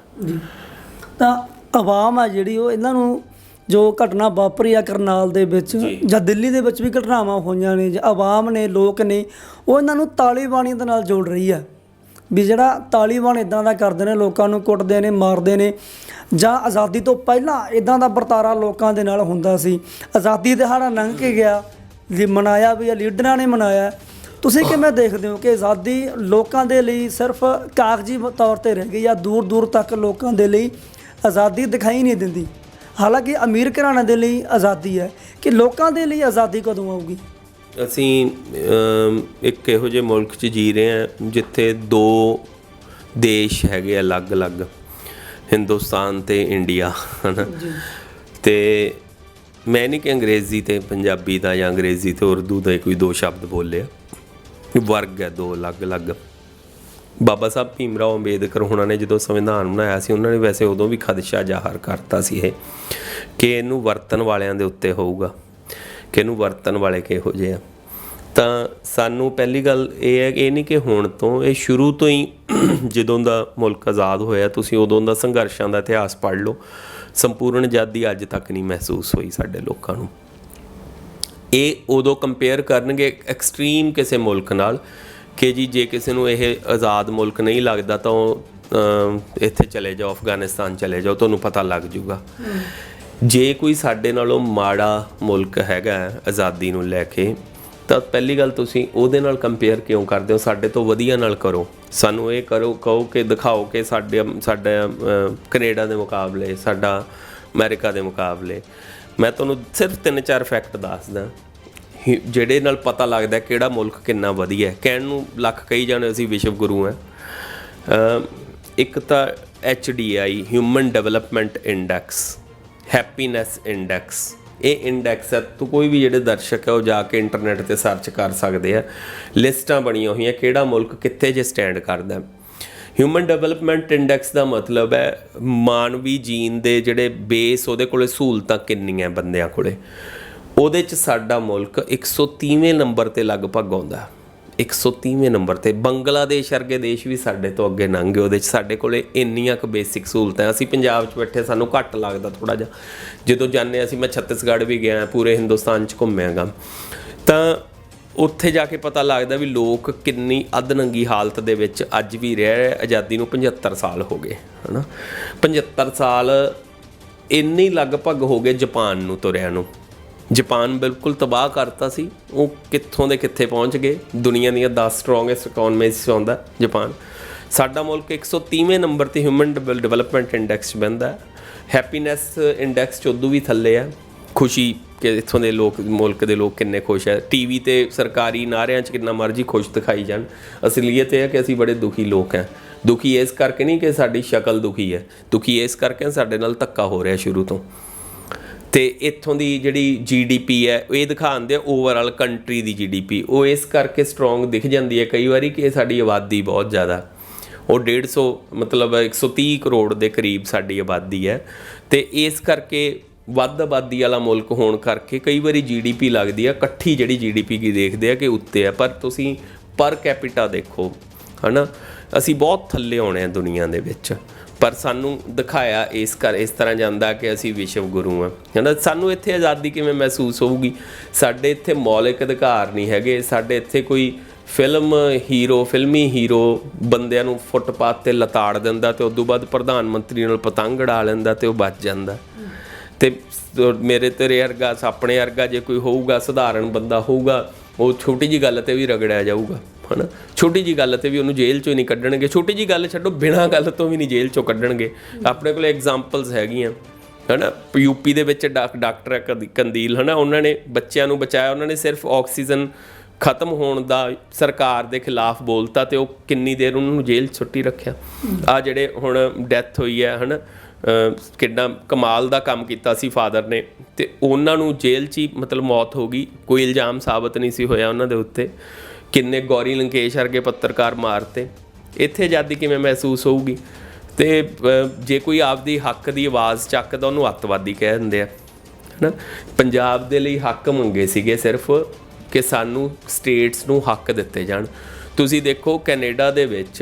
ਤਾਂ ਆਵਾਮ ਆ ਜਿਹੜੀ ਉਹ ਇਹਨਾਂ ਨੂੰ ਜੋ ਘਟਨਾ ਵਾਪਰੀ ਆ ਕਰਨਾਲ ਦੇ ਵਿੱਚ ਜਾਂ ਦਿੱਲੀ ਦੇ ਵਿੱਚ ਵੀ ਘਟਨਾਵਾਂ ਹੋਈਆਂ ਨੇ, ਜਾਂ ਆਵਾਮ ਨੇ, ਲੋਕ ਨੇ, ਉਹ ਇਹਨਾਂ ਨੂੰ ਤਾਲੀਬਾਨੀ ਦੇ ਨਾਲ ਜੋੜ ਰਹੀ ਆ ਵੀ ਜਿਹੜਾ ਤਾਲੀਬਾਨ ਇੱਦਾਂ ਦਾ ਕਰਦੇ ਨੇ, ਲੋਕਾਂ ਨੂੰ ਕੁੱਟਦੇ ਨੇ, ਮਾਰਦੇ ਨੇ, ਜਾਂ ਆਜ਼ਾਦੀ ਤੋਂ ਪਹਿਲਾਂ ਇੱਦਾਂ ਦਾ ਵਰਤਾਰਾ ਲੋਕਾਂ ਦੇ ਨਾਲ ਹੁੰਦਾ ਸੀ। ਆਜ਼ਾਦੀ ਦਿਹਾੜਾ ਲੰਘ ਕੇ ਗਿਆ, ਮਨਾਇਆ ਵੀ ਆ, ਲੀਡਰਾਂ ਨੇ ਮਨਾਇਆ। ਤੁਸੀਂ ਕਿਵੇਂ ਦੇਖਦੇ ਹੋ ਕਿ ਆਜ਼ਾਦੀ ਲੋਕਾਂ ਦੇ ਲਈ ਸਿਰਫ ਕਾਗਜ਼ੀ ਤੌਰ 'ਤੇ ਰਹਿ ਗਈ, ਜਾਂ ਦੂਰ ਦੂਰ ਤੱਕ ਲੋਕਾਂ ਦੇ ਲਈ ਆਜ਼ਾਦੀ ਦਿਖਾਈ ਨਹੀਂ ਦਿੰਦੀ? ਹਾਲਾਂਕਿ ਅਮੀਰ ਘਰਾਣਿਆਂ ਦੇ ਲਈ ਆਜ਼ਾਦੀ ਹੈ, ਕਿ ਲੋਕਾਂ ਦੇ ਲਈ ਆਜ਼ਾਦੀ ਕਦੋਂ ਆਊਗੀ? ਅਸੀਂ ਇੱਕ ਇਹੋ ਜਿਹੇ ਮੁਲਕ 'ਚ ਜੀ ਰਹੇ ਹਾਂ ਜਿੱਥੇ 2 ਦੇਸ਼ ਹੈਗੇ ਅਲੱਗ-ਅਲੱਗ, ਹਿੰਦੁਸਤਾਨ ਅਤੇ ਇੰਡੀਆ, ਹੈ ਨਾ। ਅਤੇ ਮੈਂ ਨਹੀਂ ਕਿ ਅੰਗਰੇਜ਼ੀ ਅਤੇ ਪੰਜਾਬੀ ਦਾ ਜਾਂ ਅੰਗਰੇਜ਼ੀ ਅਤੇ ਉਰਦੂ ਦਾ ਕੋਈ 2 ਸ਼ਬਦ ਬੋਲਿਆ, ਵਰਗ ਹੈ 2 ਅਲੱਗ-ਅਲੱਗ। ਬਾਬਾ ਸਾਹਿਬ ਭੀਮ ਰਾਓ ਅੰਬੇਦਕਰ ਹੋਣਾ ਨੇ ਜਦੋਂ ਸੰਵਿਧਾਨ ਬਣਾਇਆ ਸੀ, ਉਹਨਾਂ ਨੇ ਵੈਸੇ ਉਦੋਂ ਵੀ ਖਦਸ਼ਾ ਜ਼ਾਹਰ ਕਰਤਾ ਸੀ ਇਹ ਕਿ ਇਹਨੂੰ ਵਰਤਣ ਵਾਲਿਆਂ ਦੇ ਉੱਤੇ ਹੋਊਗਾ, ਕਿ ਇਹਨੂੰ ਵਰਤਣ ਵਾਲੇ ਕਿਹੋ ਜਿਹੇ ਆ। ਤਾਂ ਸਾਨੂੰ ਪਹਿਲੀ ਗੱਲ ਇਹ ਹੈ ਕਿ ਇਹ ਨਹੀਂ ਕਿ ਹੁਣ ਤੋਂ, ਇਹ ਸ਼ੁਰੂ ਤੋਂ ਹੀ ਜਦੋਂ ਦਾ ਮੁਲਕ ਆਜ਼ਾਦ ਹੋਇਆ ਤੁਸੀਂ ਉਦੋਂ ਦਾ ਸੰਘਰਸ਼ਾਂ ਦਾ ਇਤਿਹਾਸ ਪੜ੍ਹ ਲਓ, ਸੰਪੂਰਨ ਆਜ਼ਾਦੀ ਅੱਜ ਤੱਕ ਨਹੀਂ ਮਹਿਸੂਸ ਹੋਈ ਸਾਡੇ ਲੋਕਾਂ ਨੂੰ। ਇਹ ਉਦੋਂ ਕੰਪੇਅਰ ਕਰਨਗੇ ਐਕਸਟ੍ਰੀਮ ਕਿਸੇ ਮੁਲਕ ਨਾਲ ਕਿ ਜੀ ਜੇ ਕਿਸੇ ਨੂੰ ਇਹ ਆਜ਼ਾਦ ਮੁਲਕ ਨਹੀਂ ਲੱਗਦਾ ਤਾਂ ਉਹ ਇੱਥੇ ਚਲੇ ਜਾਓ, ਅਫਗਾਨਿਸਤਾਨ ਚਲੇ ਜਾਓ, ਤੁਹਾਨੂੰ ਪਤਾ ਲੱਗ ਜੂਗਾ। ਜੇ ਕੋਈ ਸਾਡੇ ਨਾਲੋਂ ਮਾੜਾ ਮੁਲਕ ਹੈਗਾ ਆਜ਼ਾਦੀ ਨੂੰ ਲੈ ਕੇ, ਤਾਂ ਪਹਿਲੀ ਗੱਲ ਤੁਸੀਂ ਉਹਦੇ ਨਾਲ ਕੰਪੇਅਰ ਕਿਉਂ ਕਰਦੇ ਹੋ? ਸਾਡੇ ਤੋਂ ਵਧੀਆ ਨਾਲ ਕਰੋ, ਸਾਨੂੰ ਇਹ ਕਹੋ ਕਿ ਦਿਖਾਓ ਕਿ ਸਾਡਾ ਕੈਨੇਡਾ ਦੇ ਮੁਕਾਬਲੇ, ਸਾਡਾ ਅਮਰੀਕਾ ਦੇ ਮੁਕਾਬਲੇ। ਮੈਂ ਤੁਹਾਨੂੰ ਸਿਰਫ 3-4 ਫੈਕਟ ਦੱਸਦਾ ਜਿਹੜੇ ਨਾਲ ਪਤਾ ਲੱਗਦਾ ਕਿਹੜਾ ਮੁਲਕ ਕਿੰਨਾ ਵਧੀਆ। ਕਹਿਣ ਨੂੰ ਲੱਖ ਕਹੀ ਜਾਣੇ ਅਸੀਂ ਵਿਸ਼ਵ ਗੁਰੂ ਹਾਂ। ਇੱਕ ਤਾਂ HDI human development index, happiness index. ਇਹ ਇੰਡੈਕਸ ਹੈ, ਤੂੰ ਕੋਈ ਵੀ ਜਿਹੜੇ ਦਰਸ਼ਕ ਹੈ ਉਹ ਜਾ ਕੇ ਇੰਟਰਨੈਟ 'ਤੇ ਸਰਚ ਕਰ ਸਕਦੇ ਆ, ਲਿਸਟਾਂ ਬਣੀਆਂ ਹੋਈਆਂ ਕਿਹੜਾ ਮੁਲਕ ਕਿੱਥੇ ਜੇ ਸਟੈਂਡ ਕਰਦਾ। ਹਿਊਮਨ ਡਿਵੈਲਪਮੈਂਟ ਇੰਡੈਕਸ ਦਾ ਮਤਲਬ ਹੈ ਮਾਨਵੀ ਜੀਨ ਦੇ ਜਿਹੜੇ ਬੇਸ, ਉਹਦੇ ਕੋਲ ਸਹੂਲਤਾਂ ਕਿੰਨੀਆਂ ਬੰਦਿਆਂ ਕੋਲ, ਉਹਦੇ 'ਚ ਸਾਡਾ ਮੁਲਕ 130ਵੇਂ ਨੰਬਰ 'ਤੇ ਲਗਭਗ ਆਉਂਦਾ, 130ਵੇਂ ਨੰਬਰ 'ਤੇ। ਬੰਗਲਾਦੇਸ਼ ਵਰਗੇ ਦੇਸ਼ ਵੀ ਸਾਡੇ ਤੋਂ ਅੱਗੇ ਲੰਘ ਗਏ ਉਹਦੇ 'ਚ। ਸਾਡੇ ਕੋਲ ਇੰਨੀਆਂ ਕੁ ਬੇਸਿਕ ਸਹੂਲਤਾਂ, ਅਸੀਂ ਪੰਜਾਬ 'ਚ ਬੈਠੇ ਸਾਨੂੰ ਘੱਟ ਲੱਗਦਾ ਥੋੜ੍ਹਾ ਜਿਹਾ। ਜਦੋਂ ਜਾਂਦੇ ਅਸੀਂ, ਮੈਂ ਛੱਤੀਸਗੜ੍ਹ ਵੀ ਗਿਆ, ਪੂਰੇ ਹਿੰਦੁਸਤਾਨ 'ਚ ਘੁੰਮਿਆਗਾ, ਤਾਂ ਉੱਥੇ ਜਾ ਕੇ ਪਤਾ ਲੱਗਦਾ ਵੀ ਲੋਕ ਕਿੰਨੀ ਅਧਨੰਗੀ ਹਾਲਤ ਦੇ ਵਿੱਚ ਅੱਜ ਵੀ ਰਹਿ ਰਹੇ। ਆਜ਼ਾਦੀ ਨੂੰ 75 ਸਾਲ ਹੋ ਗਏ, ਹੈ ਨਾ। 75 ਸਾਲ ਇੰਨੇ ਲਗਭਗ ਹੋ ਗਏ ਜਾਪਾਨ ਨੂੰ ਤੁਰਿਆਂ ਨੂੰ। ਜਾਪਾਨ ਬਿਲਕੁਲ ਤਬਾਹ ਕਰਤਾ ਸੀ, ਉਹ ਕਿੱਥੋਂ ਦੇ ਕਿੱਥੇ ਪਹੁੰਚ ਗਏ। ਦੁਨੀਆ ਦੀਆਂ 10 ਸਟਰੋਂਗੈਸਟ ਇਕੋਨਮੀਜ਼ 'ਚ ਆਉਂਦਾ ਜਾਪਾਨ। ਸਾਡਾ ਮੁਲਕ 130ਵੇਂ ਨੰਬਰ 'ਤੇ ਹਿਊਮਨ ਡਿਵੈਲਪਮੈਂਟ ਇੰਡੈਕਸ 'ਚ ਬਹਿੰਦਾ। ਹੈਪੀਨੈਸ ਇੰਡੈਕਸ 'ਚ ਉਦੋਂ ਵੀ ਥੱਲੇ ਆ। ਖੁਸ਼ੀ ਕਿ ਇੱਥੋਂ ਦੇ ਲੋਕ, ਮੁਲਕ ਦੇ ਲੋਕ ਕਿੰਨੇ ਖੁਸ਼ ਹੈ। TV 'ਤੇ ਸਰਕਾਰੀ ਨਾਅਰਿਆਂ 'ਚ ਕਿੰਨਾ ਮਰਜ਼ੀ ਖੁਸ਼ ਦਿਖਾਈ ਜਾਣ, ਅਸਲੀਅਤ ਇਹ ਹੈ ਕਿ ਅਸੀਂ ਬੜੇ ਦੁਖੀ ਲੋਕ ਹਾਂ। ਦੁਖੀ ਇਸ ਕਰਕੇ ਨਹੀਂ ਕਿ ਸਾਡੀ ਸ਼ਕਲ ਦੁਖੀ ਹੈ, ਦੁਖੀ ਇਸ ਕਰਕੇ ਸਾਡੇ ਨਾਲ ਧੱਕਾ ਹੋ ਰਿਹਾ ਸ਼ੁਰੂ ਤੋਂ। ਅਤੇ ਇੱਥੋਂ ਦੀ ਜਿਹੜੀ GDP ਹੈ ਇਹ ਦਿਖਾਉਂਦੇ ਆ ਓਵਰਆਲ ਕੰਟਰੀ ਦੀ GDP, ਉਹ ਇਸ ਕਰਕੇ ਸਟਰੋਂਗ ਦਿਖ ਜਾਂਦੀ ਹੈ ਕਈ ਵਾਰੀ ਕਿ ਸਾਡੀ ਆਬਾਦੀ ਬਹੁਤ ਜ਼ਿਆਦਾ, ਉਹ 150 ਮਤਲਬ 130 ਕਰੋੜ ਦੇ ਕਰੀਬ ਸਾਡੀ ਆਬਾਦੀ ਹੈ। ਅਤੇ ਇਸ ਕਰਕੇ ਵੱਧ ਆਬਾਦੀ ਵਾਲਾ ਮੁਲਕ ਹੋਣ ਕਰਕੇ ਕਈ ਵਾਰੀ GDP ਲੱਗਦੀ ਆ, ਇਕੱਠੀ ਜਿਹੜੀ GDP ਕੀ ਦੇਖਦੇ ਆ ਕਿ ਉੱਤੇ ਆ, ਪਰ ਤੁਸੀਂ ਪਰ ਕੈਪੀਟਾ ਦੇਖੋ, ਹੈ ਨਾ, ਅਸੀਂ ਬਹੁਤ ਥੱਲੇ ਆਉਣੇ ਆ ਦੁਨੀਆ ਦੇ ਵਿੱਚ। ਪਰ ਸਾਨੂੰ ਦਿਖਾਇਆ ਇਸ ਤਰ੍ਹਾਂ ਜਾਂਦਾ ਕਿ ਅਸੀਂ ਵਿਸ਼ਵ ਗੁਰੂ ਹਾਂ, ਹੈ ਨਾ। ਸਾਨੂੰ ਇੱਥੇ ਆਜ਼ਾਦੀ ਕਿਵੇਂ ਮਹਿਸੂਸ ਹੋਊਗੀ? ਸਾਡੇ ਇੱਥੇ ਮੌਲਿਕ ਅਧਿਕਾਰ ਨਹੀਂ ਹੈਗੇ। ਸਾਡੇ ਇੱਥੇ ਕੋਈ ਫਿਲਮੀ ਹੀਰੋ ਬੰਦਿਆਂ ਨੂੰ ਫੁੱਟਪਾਥ 'ਤੇ ਲਤਾੜ ਦਿੰਦਾ ਅਤੇ ਉਦੋਂ ਬਾਅਦ ਪ੍ਰਧਾਨ ਮੰਤਰੀ ਨਾਲ ਪਤੰਗ ਉਡਾ ਲੈਂਦਾ ਅਤੇ ਉਹ ਬਚ ਜਾਂਦਾ। ਅਤੇ ਮੇਰੇ ਤੇਰੇ ਵਰਗਾ, ਆਪਣੇ ਵਰਗਾ ਜੇ ਕੋਈ ਹੋਊਗਾ, ਸਧਾਰਨ ਬੰਦਾ ਹੋਊਗਾ, ਉਹ ਛੋਟੀ ਜਿਹੀ ਗੱਲ 'ਤੇ ਵੀ ਰਗੜਿਆ ਜਾਊਗਾ, ਹੈ ਨਾ। ਛੋਟੀ ਜਿਹੀ ਗੱਲ 'ਤੇ ਵੀ ਉਹਨੂੰ ਜੇਲ੍ਹ 'ਚੋਂ ਹੀ ਨਹੀਂ ਕੱਢਣਗੇ। ਛੋਟੀ ਜਿਹੀ ਗੱਲ ਛੱਡੋ, ਬਿਨਾਂ ਗੱਲ ਤੋਂ ਵੀ ਨਹੀਂ ਜੇਲ੍ਹ 'ਚੋਂ ਕੱਢਣਗੇ। ਆਪਣੇ ਕੋਲ ਐਗਜ਼ਾਮਪਲਸ ਹੈਗੀਆਂ, ਹੈ ਨਾ। ਯੂਪੀ ਦੇ ਵਿੱਚ ਡਾਕਟਰ ਹੈ ਕੰਦੀਲ, ਹੈ ਨਾ, ਉਹਨਾਂ ਨੇ ਬੱਚਿਆਂ ਨੂੰ ਬਚਾਇਆ। ਉਹਨਾਂ ਨੇ ਸਿਰਫ ਆਕਸੀਜਨ ਖਤਮ ਹੋਣ ਦਾ ਸਰਕਾਰ ਦੇ ਖਿਲਾਫ ਬੋਲਤਾ ਅਤੇ ਉਹ ਕਿੰਨੀ ਦੇਰ ਉਹਨਾਂ ਨੂੰ ਜੇਲ੍ਹ 'ਚ ਸੁੱਟੀ ਰੱਖਿਆ। ਆਹ ਜਿਹੜੇ ਹੁਣ ਡੈਥ ਹੋਈ ਹੈ, ਹੈ ਨਾ, ਕਿੰਨਾ ਕਮਾਲ ਦਾ ਕੰਮ ਕੀਤਾ ਸੀ ਫਾਦਰ ਨੇ, ਅਤੇ ਉਹਨਾਂ ਨੂੰ ਜੇਲ੍ਹ 'ਚ ਹੀ ਮਤਲਬ ਮੌਤ ਹੋ ਗਈ। ਕੋਈ ਇਲਜ਼ਾਮ ਸਾਬਤ ਨਹੀਂ ਸੀ ਹੋਇਆ ਉਹਨਾਂ ਦੇ ਉੱਤੇ। ਕਿੰਨੇ ਗੌਰੀ ਲੰਕੇਸ਼ ਵਰਗੇ ਪੱਤਰਕਾਰ ਮਾਰਤੇ। ਇੱਥੇ ਆਜ਼ਾਦੀ ਕਿਵੇਂ ਮਹਿਸੂਸ ਹੋਊਗੀ? ਅਤੇ ਜੇ ਕੋਈ ਆਪਦੀ ਹੱਕ ਦੀ ਆਵਾਜ਼ ਚੱਕਦਾ ਉਹਨੂੰ ਅੱਤਵਾਦੀ ਕਹਿ ਦਿੰਦੇ ਆ, ਹੈ ਨਾ। ਪੰਜਾਬ ਦੇ ਲਈ ਹੱਕ ਮੰਗੇ ਸੀਗੇ ਸਿਰਫ ਕਿ ਸਾਨੂੰ ਸਟੇਟਸ ਨੂੰ ਹੱਕ ਦਿੱਤੇ ਜਾਣ। ਤੁਸੀਂ ਦੇਖੋ ਕੈਨੇਡਾ ਦੇ ਵਿੱਚ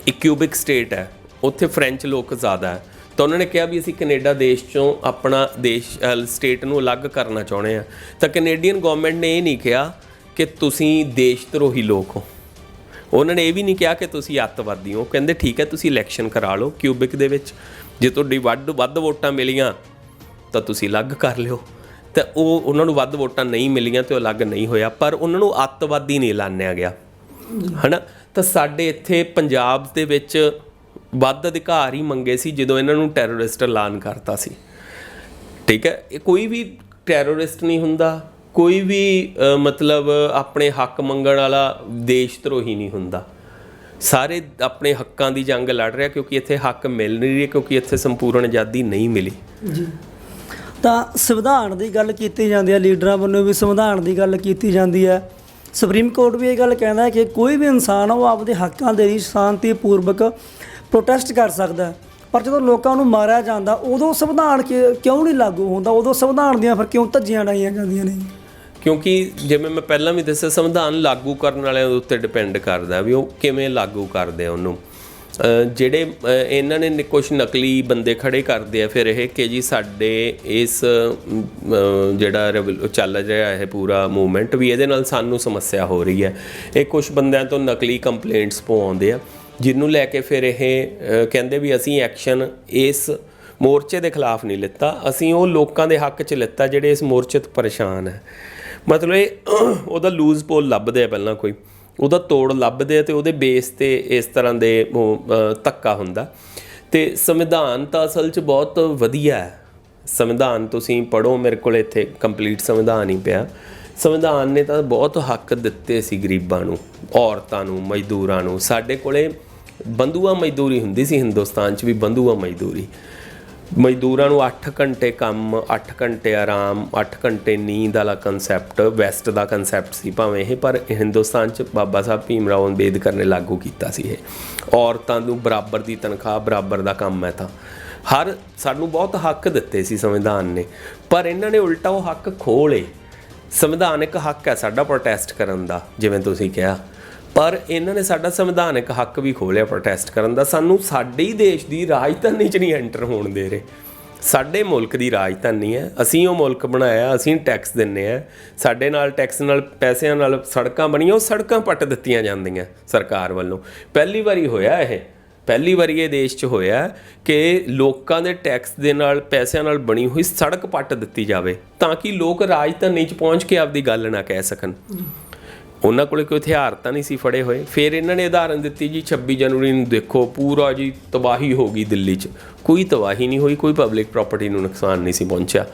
ਇੱਕ ਕਿਊਬਿਕ ਸਟੇਟ ਹੈ, ਉੱਥੇ ਫਰੈਂਚ ਲੋਕ ਜ਼ਿਆਦਾ ਹੈ, ਤਾਂ ਉਹਨਾਂ ਨੇ ਕਿਹਾ ਵੀ ਅਸੀਂ ਕੈਨੇਡਾ ਦੇਸ਼ 'ਚੋਂ ਆਪਣਾ ਸਟੇਟ ਨੂੰ ਅਲੱਗ ਕਰਨਾ ਚਾਹੁੰਦੇ ਹਾਂ। ਤਾਂ ਕੈਨੇਡੀਅਨ ਗੌਰਮੈਂਟ ਨੇ ਇਹ ਨਹੀਂ ਕਿਹਾ ਕਿ ਤੁਸੀਂ ਦੇਸ਼ ਧਰੋਹੀ ਲੋਕ ਹੋ। ਉਹਨਾਂ ਨੇ ਇਹ ਵੀ ਨਹੀਂ ਕਿਹਾ ਕਿ ਤੁਸੀਂ ਅੱਤਵਾਦੀ ਹੋ। ਕਹਿੰਦੇ ਠੀਕ ਹੈ, ਤੁਸੀਂ ਇਲੈਕਸ਼ਨ ਕਰਾ ਲਓ ਕਿਊਬਿਕ ਦੇ ਵਿੱਚ, ਜੇ ਤੁਹਾਡੀ ਵੱਧ ਵੋਟਾਂ ਮਿਲੀਆਂ ਤਾਂ ਤੁਸੀਂ ਅਲੱਗ ਕਰ ਲਿਓ। ਤਾਂ ਉਹਨਾਂ ਨੂੰ ਵੱਧ ਵੋਟਾਂ ਨਹੀਂ ਮਿਲੀਆਂ ਅਤੇ ਉਹ ਅਲੱਗ ਨਹੀਂ ਹੋਇਆ, ਪਰ ਉਹਨਾਂ ਨੂੰ ਅੱਤਵਾਦੀ ਨਹੀਂ ਐਲਾਨਿਆ ਗਿਆ, ਹੈ ਨਾ। ਤਾਂ ਸਾਡੇ ਇੱਥੇ ਪੰਜਾਬ ਦੇ ਵਿੱਚ ਵੱਧ ਅਧਿਕਾਰ ਹੀ ਮੰਗੇ ਸੀ ਜਦੋਂ ਇਹਨਾਂ ਨੂੰ ਟੈਰਰਿਸਟ ਐਲਾਨ ਕਰਤਾ ਸੀ। ਠੀਕ ਹੈ, ਇਹ ਕੋਈ ਵੀ ਟੈਰਰਿਸਟ ਨਹੀਂ ਹੁੰਦਾ, ਕੋਈ ਵੀ ਮਤਲਬ ਆਪਣੇ ਹੱਕ ਮੰਗਣ ਵਾਲਾ ਦੇਸ਼ ਧਰੋਹੀ ਨਹੀਂ ਹੁੰਦਾ। ਸਾਰੇ ਆਪਣੇ ਹੱਕਾਂ ਦੀ ਜੰਗ ਲੜ ਰਿਹਾ ਕਿਉਂਕਿ ਇੱਥੇ ਹੱਕ ਮਿਲ ਨਹੀਂ ਰਹੇ, ਕਿਉਂਕਿ ਇੱਥੇ ਸੰਪੂਰਨ ਆਜ਼ਾਦੀ ਨਹੀਂ ਮਿਲੀ ਜੀ। ਤਾਂ ਸੰਵਿਧਾਨ ਦੀ ਗੱਲ ਕੀਤੀ ਜਾਂਦੀ ਹੈ, ਲੀਡਰਾਂ ਵੱਲੋਂ ਵੀ ਸੰਵਿਧਾਨ ਦੀ ਗੱਲ ਕੀਤੀ ਜਾਂਦੀ ਹੈ। ਸੁਪਰੀਮ ਕੋਰਟ ਵੀ ਇਹ ਗੱਲ ਕਹਿੰਦਾ ਹੈ ਕਿ ਕੋਈ ਵੀ ਇਨਸਾਨ ਉਹ ਆਪਦੇ ਹੱਕਾਂ ਦੇ ਲਈ ਸ਼ਾਂਤੀਪੂਰਵਕ ਪ੍ਰੋਟੈਸਟ ਕਰ ਸਕਦਾ, ਪਰ ਜਦੋਂ ਲੋਕਾਂ ਨੂੰ ਮਾਰਿਆ ਜਾਂਦਾ ਉਦੋਂ ਸੰਵਿਧਾਨ ਕਿਉਂ ਨਹੀਂ ਲਾਗੂ ਹੁੰਦਾ? ਉਦੋਂ ਸੰਵਿਧਾਨ ਦੀਆਂ ਫਿਰ ਕਿਉਂ ਧੱਜੀਆਂ ਉਡਾਈਆਂ ਜਾਂਦੀਆਂ ਨੇ? ਕਿਉਂਕਿ ਜਿਵੇਂ ਮੈਂ ਪਹਿਲਾਂ ਵੀ ਦੱਸਿਆ, ਸੰਵਿਧਾਨ ਲਾਗੂ ਕਰਨ ਵਾਲਿਆਂ ਦੇ ਉੱਤੇ ਡਿਪੈਂਡ ਕਰਦਾ ਵੀ ਉਹ ਕਿਵੇਂ ਲਾਗੂ ਕਰਦੇ ਆ ਉਹਨੂੰ। ਜਿਹੜੇ ਇਹਨਾਂ ਨੇ ਕੁਛ ਨਕਲੀ ਬੰਦੇ ਖੜ੍ਹੇ ਕਰਦੇ ਆ ਫਿਰ ਇਹ ਕਿ ਜੀ ਸਾਡੇ ਇਸ ਜਿਹੜਾ ਚੱਲ ਰਿਹਾ ਇਹ ਪੂਰਾ ਮੂਵਮੈਂਟ ਵੀ ਇਹਦੇ ਨਾਲ ਸਾਨੂੰ ਸਮੱਸਿਆ ਹੋ ਰਹੀ ਹੈ। ਇਹ ਕੁਛ ਬੰਦਿਆਂ ਤੋਂ ਨਕਲੀ ਕੰਪਲੇਂਟਸ ਪਵਾਉਂਦੇ ਆ, ਜਿਹਨੂੰ ਲੈ ਕੇ ਫਿਰ ਇਹ ਕਹਿੰਦੇ ਵੀ ਅਸੀਂ ਐਕਸ਼ਨ ਇਸ ਮੋਰਚੇ ਦੇ ਖਿਲਾਫ ਨਹੀਂ ਲਿੱਤਾ, ਅਸੀਂ ਉਹ ਲੋਕਾਂ ਦੇ ਹੱਕ 'ਚ ਲਿੱਤਾ ਜਿਹੜੇ ਇਸ ਮੋਰਚੇ ਤੋਂ ਪਰੇਸ਼ਾਨ ਹੈ। ਮਤਲਬ ਇਹ ਉਹਦਾ ਲੂਜ਼ ਪੋਲ ਲੱਭਦੇ ਆ, ਪਹਿਲਾਂ ਕੋਈ ਉਹਦਾ ਤੋੜ ਲੱਭਦੇ ਆ ਅਤੇ ਉਹਦੇ ਬੇਸ 'ਤੇ ਇਸ ਤਰ੍ਹਾਂ ਦੇ ਧੱਕਾ ਹੁੰਦਾ। ਅਤੇ ਸੰਵਿਧਾਨ ਤਾਂ ਅਸਲ 'ਚ ਬਹੁਤ ਵਧੀਆ ਹੈ। ਸੰਵਿਧਾਨ ਤੁਸੀਂ ਪੜ੍ਹੋ, ਮੇਰੇ ਕੋਲ ਇੱਥੇ ਕੰਪਲੀਟ ਸੰਵਿਧਾਨ ਹੀ ਪਿਆ। ਸੰਵਿਧਾਨ ਨੇ ਤਾਂ ਬਹੁਤ ਹੱਕ ਦਿੱਤੇ ਸੀ ਗਰੀਬਾਂ ਨੂੰ, ਔਰਤਾਂ ਨੂੰ, ਮਜ਼ਦੂਰਾਂ ਨੂੰ। ਸਾਡੇ ਕੋਲੇ ਬੰਧੂਆ ਮਜ਼ਦੂਰੀ ਹੁੰਦੀ ਸੀ ਹਿੰਦੁਸਤਾਨ 'ਚ ਵੀ, ਬੰਧੂਆ ਮਜ਼ਦੂਰੀ। ਮਜ਼ਦੂਰਾਂ ਨੂੰ 8 ਘੰਟੇ ਕੰਮ, 8 ਘੰਟੇ ਆਰਾਮ, 8 ਘੰਟੇ ਨੀਂਦ ਵਾਲਾ ਕੰਸੈਪਟ ਵੈਸਟ ਦਾ ਕੰਸੈਪਟ ਸੀ ਭਾਵੇਂ ਇਹ, ਪਰ ਹਿੰਦੁਸਤਾਨ 'ਚ ਬਾਬਾ ਸਾਹਿਬ ਭੀਮ ਰਾਓ ਅੰਬੇਦਕਰ ਨੇ ਲਾਗੂ ਕੀਤਾ ਸੀ ਇਹ। ਔਰਤਾਂ ਨੂੰ ਬਰਾਬਰ ਦੀ ਤਨਖਾਹ, ਬਰਾਬਰ ਦਾ ਕੰਮ ਹੈ। ਤਾਂ ਸਾਨੂੰ ਬਹੁਤ ਹੱਕ ਦਿੱਤੇ ਸੀ ਸੰਵਿਧਾਨ ਨੇ, ਪਰ ਇਹਨਾਂ ਨੇ ਉਲਟਾ ਉਹ ਹੱਕ ਖੋਹ ਲਏ। ਸੰਵਿਧਾਨਿਕ ਹੱਕ ਹੈ ਸਾਡਾ ਪ੍ਰੋਟੈਸਟ ਕਰਨ ਦਾ, ਜਿਵੇਂ ਤੁਸੀਂ ਕਿਹਾ, ਪਰ ਇਹਨਾਂ ਨੇ ਸਾਡਾ ਸੰਵਿਧਾਨਿਕ ਹੱਕ ਵੀ ਖੋਹ ਲਿਆ ਪ੍ਰੋਟੈਸਟ ਕਰਨ ਦਾ। ਸਾਨੂੰ ਸਾਡੇ ਹੀ ਦੇਸ਼ ਦੀ ਰਾਜਧਾਨੀ 'ਚ ਨਹੀਂ ਐਂਟਰ ਹੋਣ ਦੇ ਰਹੇ। ਸਾਡੇ ਮੁਲਕ ਦੀ ਰਾਜਧਾਨੀ ਹੈ, ਅਸੀਂ ਉਹ ਮੁਲਕ ਬਣਾਇਆ, ਅਸੀਂ ਟੈਕਸ ਦਿੰਦੇ ਹਾਂ, ਸਾਡੇ ਨਾਲ ਟੈਕਸ ਨਾਲ ਪੈਸਿਆਂ ਨਾਲ ਸੜਕਾਂ ਬਣੀਆਂ, ਉਹ ਸੜਕਾਂ ਪੱਟ ਦਿੱਤੀਆਂ ਜਾਂਦੀਆਂ ਸਰਕਾਰ ਵੱਲੋਂ। ਪਹਿਲੀ ਵਾਰੀ ਹੋਇਆ ਇਹ, ਪਹਿਲੀ ਵਾਰੀ ਇਹ ਦੇਸ਼ 'ਚ ਹੋਇਆ ਕਿ ਲੋਕਾਂ ਦੇ ਟੈਕਸ ਦੇ ਨਾਲ, ਪੈਸਿਆਂ ਨਾਲ ਬਣੀ ਹੋਈ ਸੜਕ ਪੱਟ ਦਿੱਤੀ ਜਾਵੇ ਤਾਂ ਕਿ ਲੋਕ ਰਾਜਧਾਨੀ 'ਚ ਪਹੁੰਚ ਕੇ ਆਪਦੀ ਗੱਲ ਨਾ ਕਹਿ ਸਕਣ। ਉਹਨਾਂ ਕੋਲ ਕੋਈ ਹਥਿਆਰ ਤਾਂ ਨਹੀਂ ਸੀ ਫੜੇ ਹੋਏ। ਫਿਰ ਇਹਨਾਂ ਨੇ ਉਦਾਹਰਨ ਦਿੱਤੀ ਜੀ 26 ਜਨਵਰੀ ਨੂੰ ਦੇਖੋ ਪੂਰਾ ਜੀ ਤਬਾਹੀ ਹੋ ਗਈ ਦਿੱਲੀ 'ਚ। ਕੋਈ ਤਬਾਹੀ ਨਹੀਂ ਹੋਈ, ਕੋਈ ਪਬਲਿਕ ਪ੍ਰੋਪਰਟੀ ਨੂੰ ਨੁਕਸਾਨ ਨਹੀਂ ਸੀ ਪਹੁੰਚਿਆ।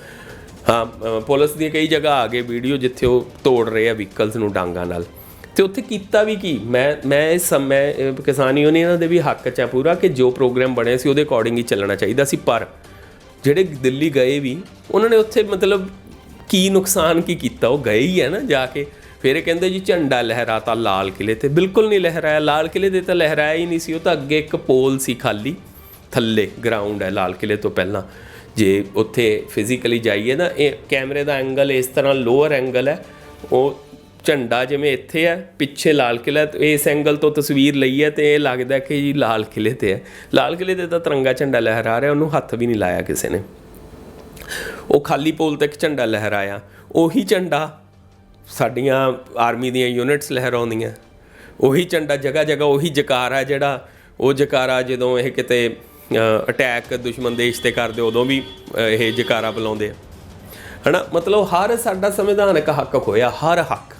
ਹਾਂ, ਪੁਲਿਸ ਦੀ ਕਈ ਜਗ੍ਹਾ ਆ ਗਏ ਵੀਡੀਓ ਜਿੱਥੇ ਉਹ ਤੋੜ ਰਹੇ ਆ ਵਹੀਕਲਸ ਨੂੰ ਡਾਂਗਾਂ ਨਾਲ, ਅਤੇ ਉੱਥੇ ਕੀਤਾ ਵੀ ਕੀ। ਮੈਂ ਇਸ ਸਮੇਂ ਕਿਸਾਨ ਯੂਨੀਅਨਾਂ ਦੇ ਵੀ ਹੱਕ 'ਚ ਆ ਪੂਰਾ ਕਿ ਜੋ ਪ੍ਰੋਗਰਾਮ ਬਣਿਆ ਸੀ ਉਹਦੇ ਅਕੋਰਡਿੰਗ ਹੀ ਚੱਲਣਾ ਚਾਹੀਦਾ ਸੀ, ਪਰ ਜਿਹੜੇ ਦਿੱਲੀ ਗਏ ਵੀ ਉਹਨਾਂ ਨੇ ਉੱਥੇ ਮਤਲਬ ਕੀ ਨੁਕਸਾਨ ਕੀ ਕੀਤਾ? ਉਹ ਗਏ ਹੀ ਹੈ ਨਾ ਜਾ ਕੇ। ਫਿਰ ਇਹ ਕਹਿੰਦੇ ਜੀ ਝੰਡਾ ਲਹਿਰਾਤਾ ਲਾਲ ਕਿਲ੍ਹੇ 'ਤੇ। ਬਿਲਕੁਲ ਨਹੀਂ ਲਹਿਰਾਇਆ, ਲਾਲ ਕਿਲ੍ਹੇ 'ਤੇ ਤਾਂ ਲਹਿਰਾਇਆ ਹੀ ਨਹੀਂ ਸੀ। ਉਹ ਤਾਂ ਅੱਗੇ ਇੱਕ ਪੋਲ ਸੀ ਖਾਲੀ, ਥੱਲੇ ਗਰਾਊਂਡ ਹੈ ਲਾਲ ਕਿਲ੍ਹੇ ਤੋਂ ਪਹਿਲਾਂ। ਜੇ ਉੱਥੇ ਫਿਜ਼ੀਕਲੀ ਜਾਈਏ ਨਾ, ਇਹ ਕੈਮਰੇ ਦਾ ਐਂਗਲ ਇਸ ਤਰ੍ਹਾਂ ਲੋਅਰ ਐਂਗਲ ਹੈ, ਉਹ ਝੰਡਾ ਜਿਵੇਂ ਇੱਥੇ ਹੈ, ਪਿੱਛੇ ਲਾਲ ਕਿਲ੍ਹਾ, ਇਸ ਐਂਗਲ ਤੋਂ ਤਸਵੀਰ ਲਈ ਹੈ ਤੇ ਇਹ ਲੱਗਦਾ ਕਿ ਜੀ ਲਾਲ ਕਿਲ੍ਹੇ ਤੇ ਹੈ। ਲਾਲ ਕਿਲ੍ਹੇ ਤੇ ਤਾਂ ਤਿਰੰਗਾ ਝੰਡਾ ਲਹਿਰਾ ਰਿਹਾ, ਉਹਨੂੰ ਹੱਥ ਵੀ ਨਹੀਂ ਲਾਇਆ ਕਿਸੇ ਨੇ। ਉਹ ਖਾਲੀ ਪੋਲ ਤੇ ਇੱਕ ਝੰਡਾ ਲਹਿਰਾਇਆ, ਉਹੀ ਝੰਡਾ ਸਾਡੀਆਂ ਆਰਮੀ ਦੀਆਂ ਯੂਨਿਟਸ ਲਹਿਰਾਉਂਦੀਆਂ, ਉਹੀ ਝੰਡਾ ਜਗ੍ਹਾ ਜਗ੍ਹਾ, ਉਹੀ ਜਕਾਰਾ ਜਿਹੜਾ, ਉਹ ਜਕਾਰਾ ਜਦੋਂ ਇਹ ਕਿਤੇ ਅਟੈਕ ਦੁਸ਼ਮਣ ਦੇਸ਼ ਤੇ ਕਰਦੇ ਉਦੋਂ ਵੀ ਇਹ ਜਕਾਰਾ ਬੁਲਾਉਂਦੇ ਆ, ਹੈ ਨਾ। ਮਤਲਬ ਹਰ ਸਾਡਾ ਸੰਵਿਧਾਨਕ ਹੱਕ ਖੋਇਆ, ਹਰ ਹੱਕ,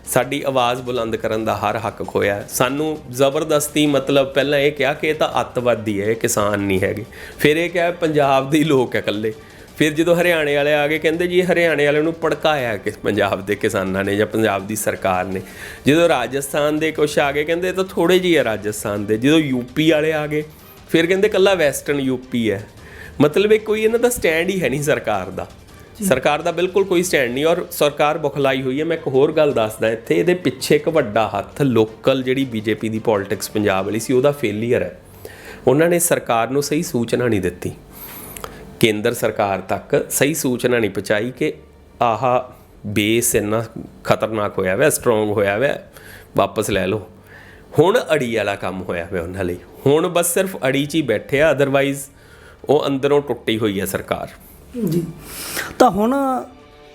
ਸਾਡੀ ਆਵਾਜ਼ ਬੁਲੰਦ ਕਰਨ ਦਾ ਹਰ ਹੱਕ ਖੋਇਆ। ਸਾਨੂੰ ਜ਼ਬਰਦਸਤੀ ਮਤਲਬ ਪਹਿਲਾਂ ਇਹ ਕਿਹਾ ਕਿ ਇਹ ਤਾਂ ਅੱਤਵਾਦੀ ਹੈ, ਇਹ ਕਿਸਾਨ ਨਹੀਂ ਹੈਗੇ, ਫਿਰ ਇਹ ਕਿਹਾ ਪੰਜਾਬ ਦੇ ਲੋਕ ਹੈ ਇਕੱਲੇ। ਫਿਰ ਜਦੋਂ ਹਰਿਆਣੇ ਵਾਲੇ ਆ ਗਏ ਕਹਿੰਦੇ ਜੀ ਹਰਿਆਣੇ ਵਾਲਿਆਂ ਨੂੰ ਭੜਕਾਇਆ ਕਿ ਪੰਜਾਬ ਦੇ ਕਿਸਾਨਾਂ ਨੇ ਜਾਂ ਪੰਜਾਬ ਦੀ ਸਰਕਾਰ ਨੇ। ਜਦੋਂ ਰਾਜਸਥਾਨ ਦੇ ਕੁਛ ਆ ਗਏ ਕਹਿੰਦੇ ਇਹ ਤਾਂ ਥੋੜ੍ਹੇ ਜਿਹੇ ਆ ਰਾਜਸਥਾਨ ਦੇ। ਜਦੋਂ ਯੂਪੀ ਵਾਲੇ ਆ ਗਏ ਫਿਰ ਕਹਿੰਦੇ ਇਕੱਲਾ ਵੈਸਟਰਨ ਯੂਪੀ ਹੈ। ਮਤਲਬ ਇਹ ਕੋਈ ਇਹਨਾਂ ਦਾ ਸਟੈਂਡ ਹੀ ਹੈ ਨਹੀਂ ਸਰਕਾਰ ਦਾ, ਸਰਕਾਰ ਦਾ ਬਿਲਕੁਲ ਕੋਈ ਸਟੈਂਡ ਨਹੀਂ। ਔਰ ਸਰਕਾਰ ਬੁਖਲਾਈ ਹੋਈ ਹੈ। ਮੈਂ ਇੱਕ ਹੋਰ ਗੱਲ ਦੱਸਦਾ ਇੱਥੇ, ਇਹਦੇ ਪਿੱਛੇ ਇੱਕ ਵੱਡਾ ਹੱਥ ਲੋਕਲ ਜਿਹੜੀ ਬੀਜੇਪੀ ਦੀ ਪੋਲਿਟਿਕਸ ਪੰਜਾਬ ਵਾਲੀ ਸੀ ਉਹਦਾ ਫੇਲੀਅਰ ਹੈ। ਉਹਨਾਂ ਨੇ ਸਰਕਾਰ ਨੂੰ ਸਹੀ ਸੂਚਨਾ ਨਹੀਂ ਦਿੱਤੀ, ਕੇਂਦਰ ਸਰਕਾਰ ਤੱਕ ਸਹੀ ਸੂਚਨਾ ਨਹੀਂ ਪਹੁੰਚਾਈ ਕਿ ਆਹ ਬੇਸ ਇੰਨਾ ਖਤਰਨਾਕ ਹੋਇਆ ਵੈ, ਸਟਰੋਂਗ ਹੋਇਆ ਵੈ, ਵਾਪਸ ਲੈ ਲਓ। ਹੁਣ ਅੜੀ ਵਾਲਾ ਕੰਮ ਹੋਇਆ ਵੈ ਉਹਨਾਂ ਲਈ, ਹੁਣ ਬਸ ਸਿਰਫ ਅੜੀ 'ਚ ਹੀ ਬੈਠੇ ਆ, ਅਦਰਵਾਈਜ਼ ਉਹ ਅੰਦਰੋਂ ਟੁੱਟੀ ਹੋਈ ਹੈ ਸਰਕਾਰ ਜੀ। ਤਾਂ ਹੁਣ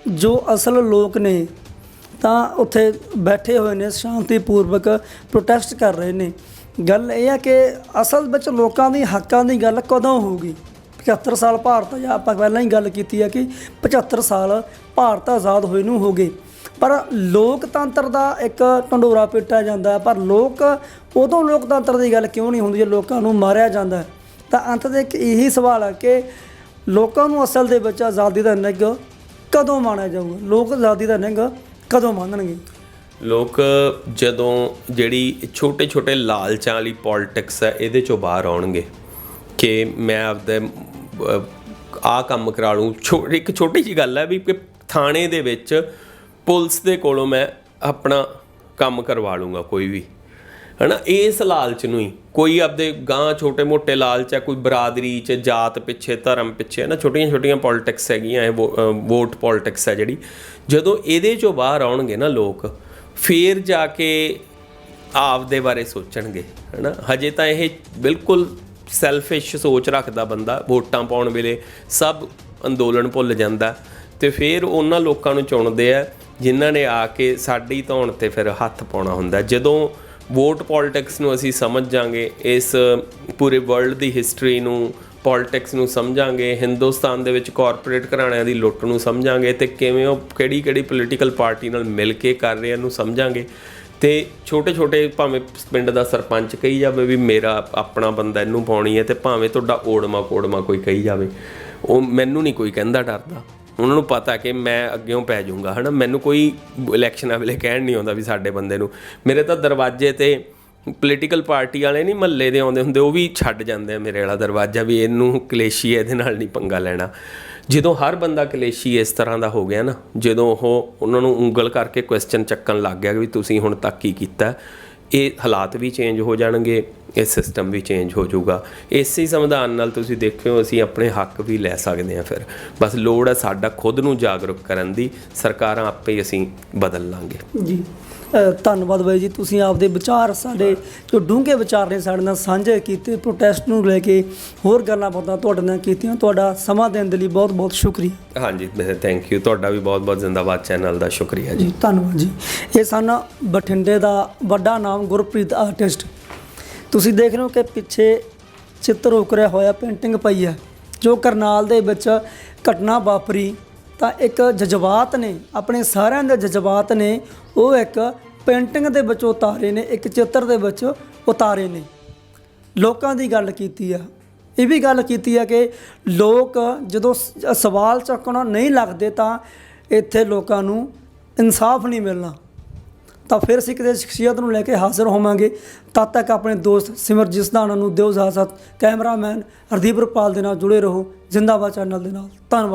ਜੋ ਅਸਲ ਲੋਕ ਨੇ ਤਾਂ ਉੱਥੇ ਬੈਠੇ ਹੋਏ ਨੇ, ਸ਼ਾਂਤੀਪੂਰਵਕ ਪ੍ਰੋਟੈਸਟ ਕਰ ਰਹੇ ਨੇ। ਗੱਲ ਇਹ ਹੈ ਕਿ ਅਸਲ ਵਿੱਚ ਲੋਕਾਂ ਦੀ ਹੱਕਾਂ ਦੀ ਗੱਲ ਕਦੋਂ ਹੋਊਗੀ? 75 ਸਾਲ ਭਾਰਤ, ਜਾਂ ਆਪਾਂ ਪਹਿਲਾਂ ਹੀ ਗੱਲ ਕੀਤੀ ਹੈ ਕਿ 75 ਸਾਲ ਭਾਰਤ ਆਜ਼ਾਦ ਹੋਏ ਨੂੰ ਹੋ ਗਏ, ਪਰ ਲੋਕਤੰਤਰ ਦਾ ਇੱਕ ਢੰਡੋਰਾ ਪਿੱਟਿਆ ਜਾਂਦਾ ਹੈ। ਪਰ ਉਦੋਂ ਲੋਕਤੰਤਰ ਦੀ ਗੱਲ ਕਿਉਂ ਨਹੀਂ ਹੁੰਦੀ ਜੇ ਲੋਕਾਂ ਨੂੰ ਮਾਰਿਆ ਜਾਂਦਾ? ਤਾਂ ਅੰਤ ਦੇ ਇੱਕ ਇਹੀ ਸਵਾਲ ਹੈ ਕਿ ਲੋਕਾਂ ਨੂੰ ਅਸਲ ਦੇ ਵਿੱਚ ਆਜ਼ਾਦੀ ਦਾ ਨਿੱਘ ਕਦੋਂ ਮਾਣਿਆ ਜਾਊਗਾ? ਲੋਕ ਆਜ਼ਾਦੀ ਦਾ ਨਿੱਘ ਕਦੋਂ ਮੰਨਣਗੇ? ਲੋਕ ਜਦੋਂ ਜਿਹੜੀ ਛੋਟੇ ਛੋਟੇ ਲਾਲਚਾਂ ਵਾਲੀ ਪੋਲਿਟਿਕਸ ਹੈ ਇਹਦੇ 'ਚੋਂ ਬਾਹਰ ਆਉਣਗੇ ਕਿ ਮੈਂ ਆਪਦੇ ਆਹ ਕੰਮ ਕਰਾ ਲੂੰ। ਇੱਕ ਛੋਟੀ ਜਿਹੀ ਗੱਲ ਹੈ ਵੀ ਕਿ ਥਾਣੇ ਦੇ ਵਿੱਚ ਪੁਲਿਸ ਦੇ ਕੋਲੋਂ ਮੈਂ ਆਪਣਾ ਕੰਮ ਕਰਵਾ ਲੂੰਗਾ ਕੋਈ ਵੀ, ਹੈ ਨਾ। ਇਸ ਲਾਲਚ ਨੂੰ ਹੀ ਕੋਈ ਆਪਦੇ ਗਾਂਹ ਛੋਟੇ ਮੋਟੇ ਲਾਲਚ ਹੈ, ਕੋਈ ਬਰਾਦਰੀ 'ਚ ਜਾਤ ਪਿੱਛੇ, ਧਰਮ ਪਿੱਛੇ, ਹੈ ਨਾ, ਛੋਟੀਆਂ ਛੋਟੀਆਂ ਪੋਲਿਟਿਕਸ ਹੈਗੀਆਂ, ਇਹ ਵੋਟ ਪੋਲਿਟਿਕਸ ਹੈ ਜਿਹੜੀ। ਜਦੋਂ ਇਹਦੇ 'ਚੋਂ ਬਾਹਰ ਆਉਣਗੇ ਨਾ ਲੋਕ, ਫਿਰ ਜਾ ਕੇ ਆਪਦੇ ਬਾਰੇ ਸੋਚਣਗੇ, ਹੈ ਨਾ। ਹਜੇ ਤਾਂ ਇਹ ਬਿਲਕੁਲ ਸੈਲਫਿਸ਼ ਸੋਚ ਰੱਖਦਾ ਬੰਦਾ, ਵੋਟਾਂ ਪਾਉਣ ਵੇਲੇ ਸਭ ਅੰਦੋਲਨ ਭੁੱਲ ਜਾਂਦਾ ਅਤੇ ਫਿਰ ਉਹਨਾਂ ਲੋਕਾਂ ਨੂੰ ਚੁਣਦੇ ਆ ਜਿਨ੍ਹਾਂ ਨੇ ਆ ਕੇ ਸਾਡੀ ਧੌਣ 'ਤੇ ਫਿਰ ਹੱਥ ਪਾਉਣਾ ਹੁੰਦਾ। ਜਦੋਂ ਵੋਟ ਪੋਲਿਟਿਕਸ ਨੂੰ ਅਸੀਂ ਸਮਝ ਜਾਵਾਂਗੇ, ਇਸ ਪੂਰੇ ਵਰਲਡ ਦੀ ਹਿਸਟਰੀ ਨੂੰ, ਪੋਲਿਟਿਕਸ ਨੂੰ ਸਮਝਾਂਗੇ, ਹਿੰਦੁਸਤਾਨ ਦੇ ਵਿੱਚ ਕਾਰਪੋਰੇਟ ਘਰਾਣਿਆਂ ਦੀ ਲੁੱਟ ਨੂੰ ਸਮਝਾਂਗੇ ਅਤੇ ਕਿਵੇਂ ਉਹ ਕਿਹੜੀ ਪੋਲੀਟੀਕਲ ਪਾਰਟੀ ਨਾਲ ਮਿਲ ਕੇ ਕਰ ਰਹੇ ਇਹਨੂੰ ਸਮਝਾਂਗੇ। ਅਤੇ ਛੋਟੇ ਛੋਟੇ ਭਾਵੇਂ ਪਿੰਡ ਦਾ ਸਰਪੰਚ ਕਹੀ ਜਾਵੇ ਵੀ ਮੇਰਾ ਆਪਣਾ ਬੰਦਾ ਇਹਨੂੰ ਪਾਉਣੀ ਹੈ, ਅਤੇ ਭਾਵੇਂ ਤੁਹਾਡਾ ਓੜਮਾ ਕੋੜਮਾ ਕੋਈ ਕਹੀ ਜਾਵੇ, ਉਹ ਮੈਨੂੰ ਨਹੀਂ ਕੋਈ ਕਹਿੰਦਾ ਡਰਦਾ। ਉਹਨਾਂ ਨੂੰ ਪਤਾ ਕਿ ਮੈਂ ਅੱਗਿਓਂ ਪੈ ਜਾਊਂਗਾ, ਹੈ ਨਾ। ਮੈਨੂੰ ਕੋਈ ਇਲੈਕਸ਼ਨਾਂ ਵੇਲੇ ਕਹਿਣ ਨਹੀਂ ਆਉਂਦਾ ਵੀ ਸਾਡੇ ਬੰਦੇ ਨੂੰ। ਮੇਰੇ ਤਾਂ ਦਰਵਾਜ਼ੇ 'ਤੇ ਪੋਲੀਟੀਕਲ ਪਾਰਟੀ ਵਾਲੇ ਨਹੀਂ ਮਹੱਲੇ ਦੇ ਆਉਂਦੇ ਹੁੰਦੇ, ਉਹ ਵੀ ਛੱਡ ਜਾਂਦੇ ਆ ਮੇਰੇ ਵਾਲਾ ਦਰਵਾਜ਼ਾ ਵੀ ਇਹਨੂੰ ਕਲੇਸ਼ੀ, ਇਹਦੇ ਨਾਲ ਨਹੀਂ ਪੰਗਾ ਲੈਣਾ। ਜਦੋਂ ਹਰ ਬੰਦਾ ਕਲੇਸ਼ੀ ਇਸ ਤਰ੍ਹਾਂ ਦਾ ਹੋ ਗਿਆ ਨਾ, ਜਦੋਂ ਉਹ ਉਹਨਾਂ ਨੂੰ ਉਂਗਲ ਕਰਕੇ ਕੁਐਸਚਨ ਚੱਕਣ ਲੱਗ ਗਿਆ ਵੀ ਤੁਸੀਂ ਹੁਣ ਤੱਕ ਕੀ ਕੀਤਾ, ਇਹ ਹਾਲਾਤ ਵੀ ਚੇਂਜ ਹੋ ਜਾਣਗੇ, ਇਹ ਸਿਸਟਮ ਵੀ ਚੇਂਜ ਹੋ ਜਾਊਗਾ। ਇਸੇ ਸੰਵਿਧਾਨ ਨਾਲ ਤੁਸੀਂ ਦੇਖਿਓ ਅਸੀਂ ਆਪਣੇ ਹੱਕ ਵੀ ਲੈ ਸਕਦੇ ਹਾਂ। ਫਿਰ ਬਸ ਲੋੜ ਹੈ ਸਾਡਾ ਖੁਦ ਨੂੰ ਜਾਗਰੂਕ ਕਰਨ ਦੀ, ਸਰਕਾਰਾਂ ਆਪੇ ਹੀ ਅਸੀਂ ਬਦਲ ਲਾਂਗੇ ਜੀ। ਧੰਨਵਾਦ ਬਾਈ ਜੀ, ਤੁਸੀਂ ਆਪਦੇ ਵਿਚਾਰ, ਸਾਡੇ ਜੋ ਡੂੰਘੇ ਵਿਚਾਰ ਨੇ ਸਾਡੇ ਨਾਲ ਸਾਂਝੇ ਕੀਤੇ, ਪ੍ਰੋਟੈਸਟ ਨੂੰ ਲੈ ਕੇ ਹੋਰ ਗੱਲਾਂ ਬਾਤਾਂ ਤੁਹਾਡੇ ਨਾਲ ਕੀਤੀਆਂ। ਤੁਹਾਡਾ ਸਮਾਂ ਦੇਣ ਦੇ ਲਈ ਬਹੁਤ ਬਹੁਤ ਸ਼ੁਕਰੀਆ। ਹਾਂਜੀ, ਥੈਂਕ ਯੂ। ਤੁਹਾਡਾ ਵੀ ਬਹੁਤ ਬਹੁਤ ਜ਼ਿੰਦਾਬਾਦ ਚੈਨਲ ਦਾ ਸ਼ੁਕਰੀਆ ਜੀ। ਧੰਨਵਾਦ ਜੀ। ਇਹ ਸਨ ਬਠਿੰਡੇ ਦਾ ਵੱਡਾ ਨਾਮ ਗੁਰਪ੍ਰੀਤ ਆਰਟਿਸਟ। ਤੁਸੀਂ ਦੇਖ ਰਹੇ ਹੋ ਕਿ ਪਿੱਛੇ ਚਿੱਤਰ ਉਕਰਿਆ ਹੋਇਆ, ਪੇਂਟਿੰਗ ਪਈ ਹੈ। ਜੋ ਕਰਨਾਲ ਦੇ ਵਿੱਚ ਘਟਨਾ ਵਾਪਰੀ ਤਾਂ ਇੱਕ ਜਜ਼ਬਾਤ ਨੇ, ਆਪਣੇ ਸਾਰਿਆਂ ਦੇ ਜਜ਼ਬਾਤ ਨੇ ਉਹ ਇੱਕ ਪੇਂਟਿੰਗ ਦੇ ਵਿੱਚ ਉਤਾਰੇ ਨੇ, ਇੱਕ ਚਿੱਤਰ ਦੇ ਵਿੱਚ ਉਤਾਰੇ ਨੇ। ਲੋਕਾਂ ਦੀ ਗੱਲ ਕੀਤੀ ਆ, ਇਹ ਵੀ ਗੱਲ ਕੀਤੀ ਆ ਕਿ ਲੋਕ ਜਦੋਂ ਸਵਾਲ ਚੱਕਣਾ ਨਹੀਂ ਲੱਗਦੇ ਤਾਂ ਇੱਥੇ ਲੋਕਾਂ ਨੂੰ ਇਨਸਾਫ ਨਹੀਂ ਮਿਲਣਾ। ਤਾਂ ਫਿਰ ਅਸੀਂ ਕਿਤੇ ਸ਼ਖਸੀਅਤ ਨੂੰ ਲੈ ਕੇ ਹਾਜ਼ਰ ਹੋਵਾਂਗੇ। ਤਦ ਤੱਕ ਆਪਣੇ ਦੋਸਤ ਸਿਮਰਜੀਤ ਸਧਾਣਾ ਨੂੰ ਦਿਓ ਇਜਾਜ਼ਤ। ਕੈਮਰਾਮੈਨ ਹਰਦੀਪ ਰੁਪਾਲ ਦੇ ਨਾਲ ਜੁੜੇ ਰਹੋ ਜ਼ਿੰਦਾਬਾਦ ਚੈਨਲ ਦੇ ਨਾਲ। ਧੰਨਵਾਦ।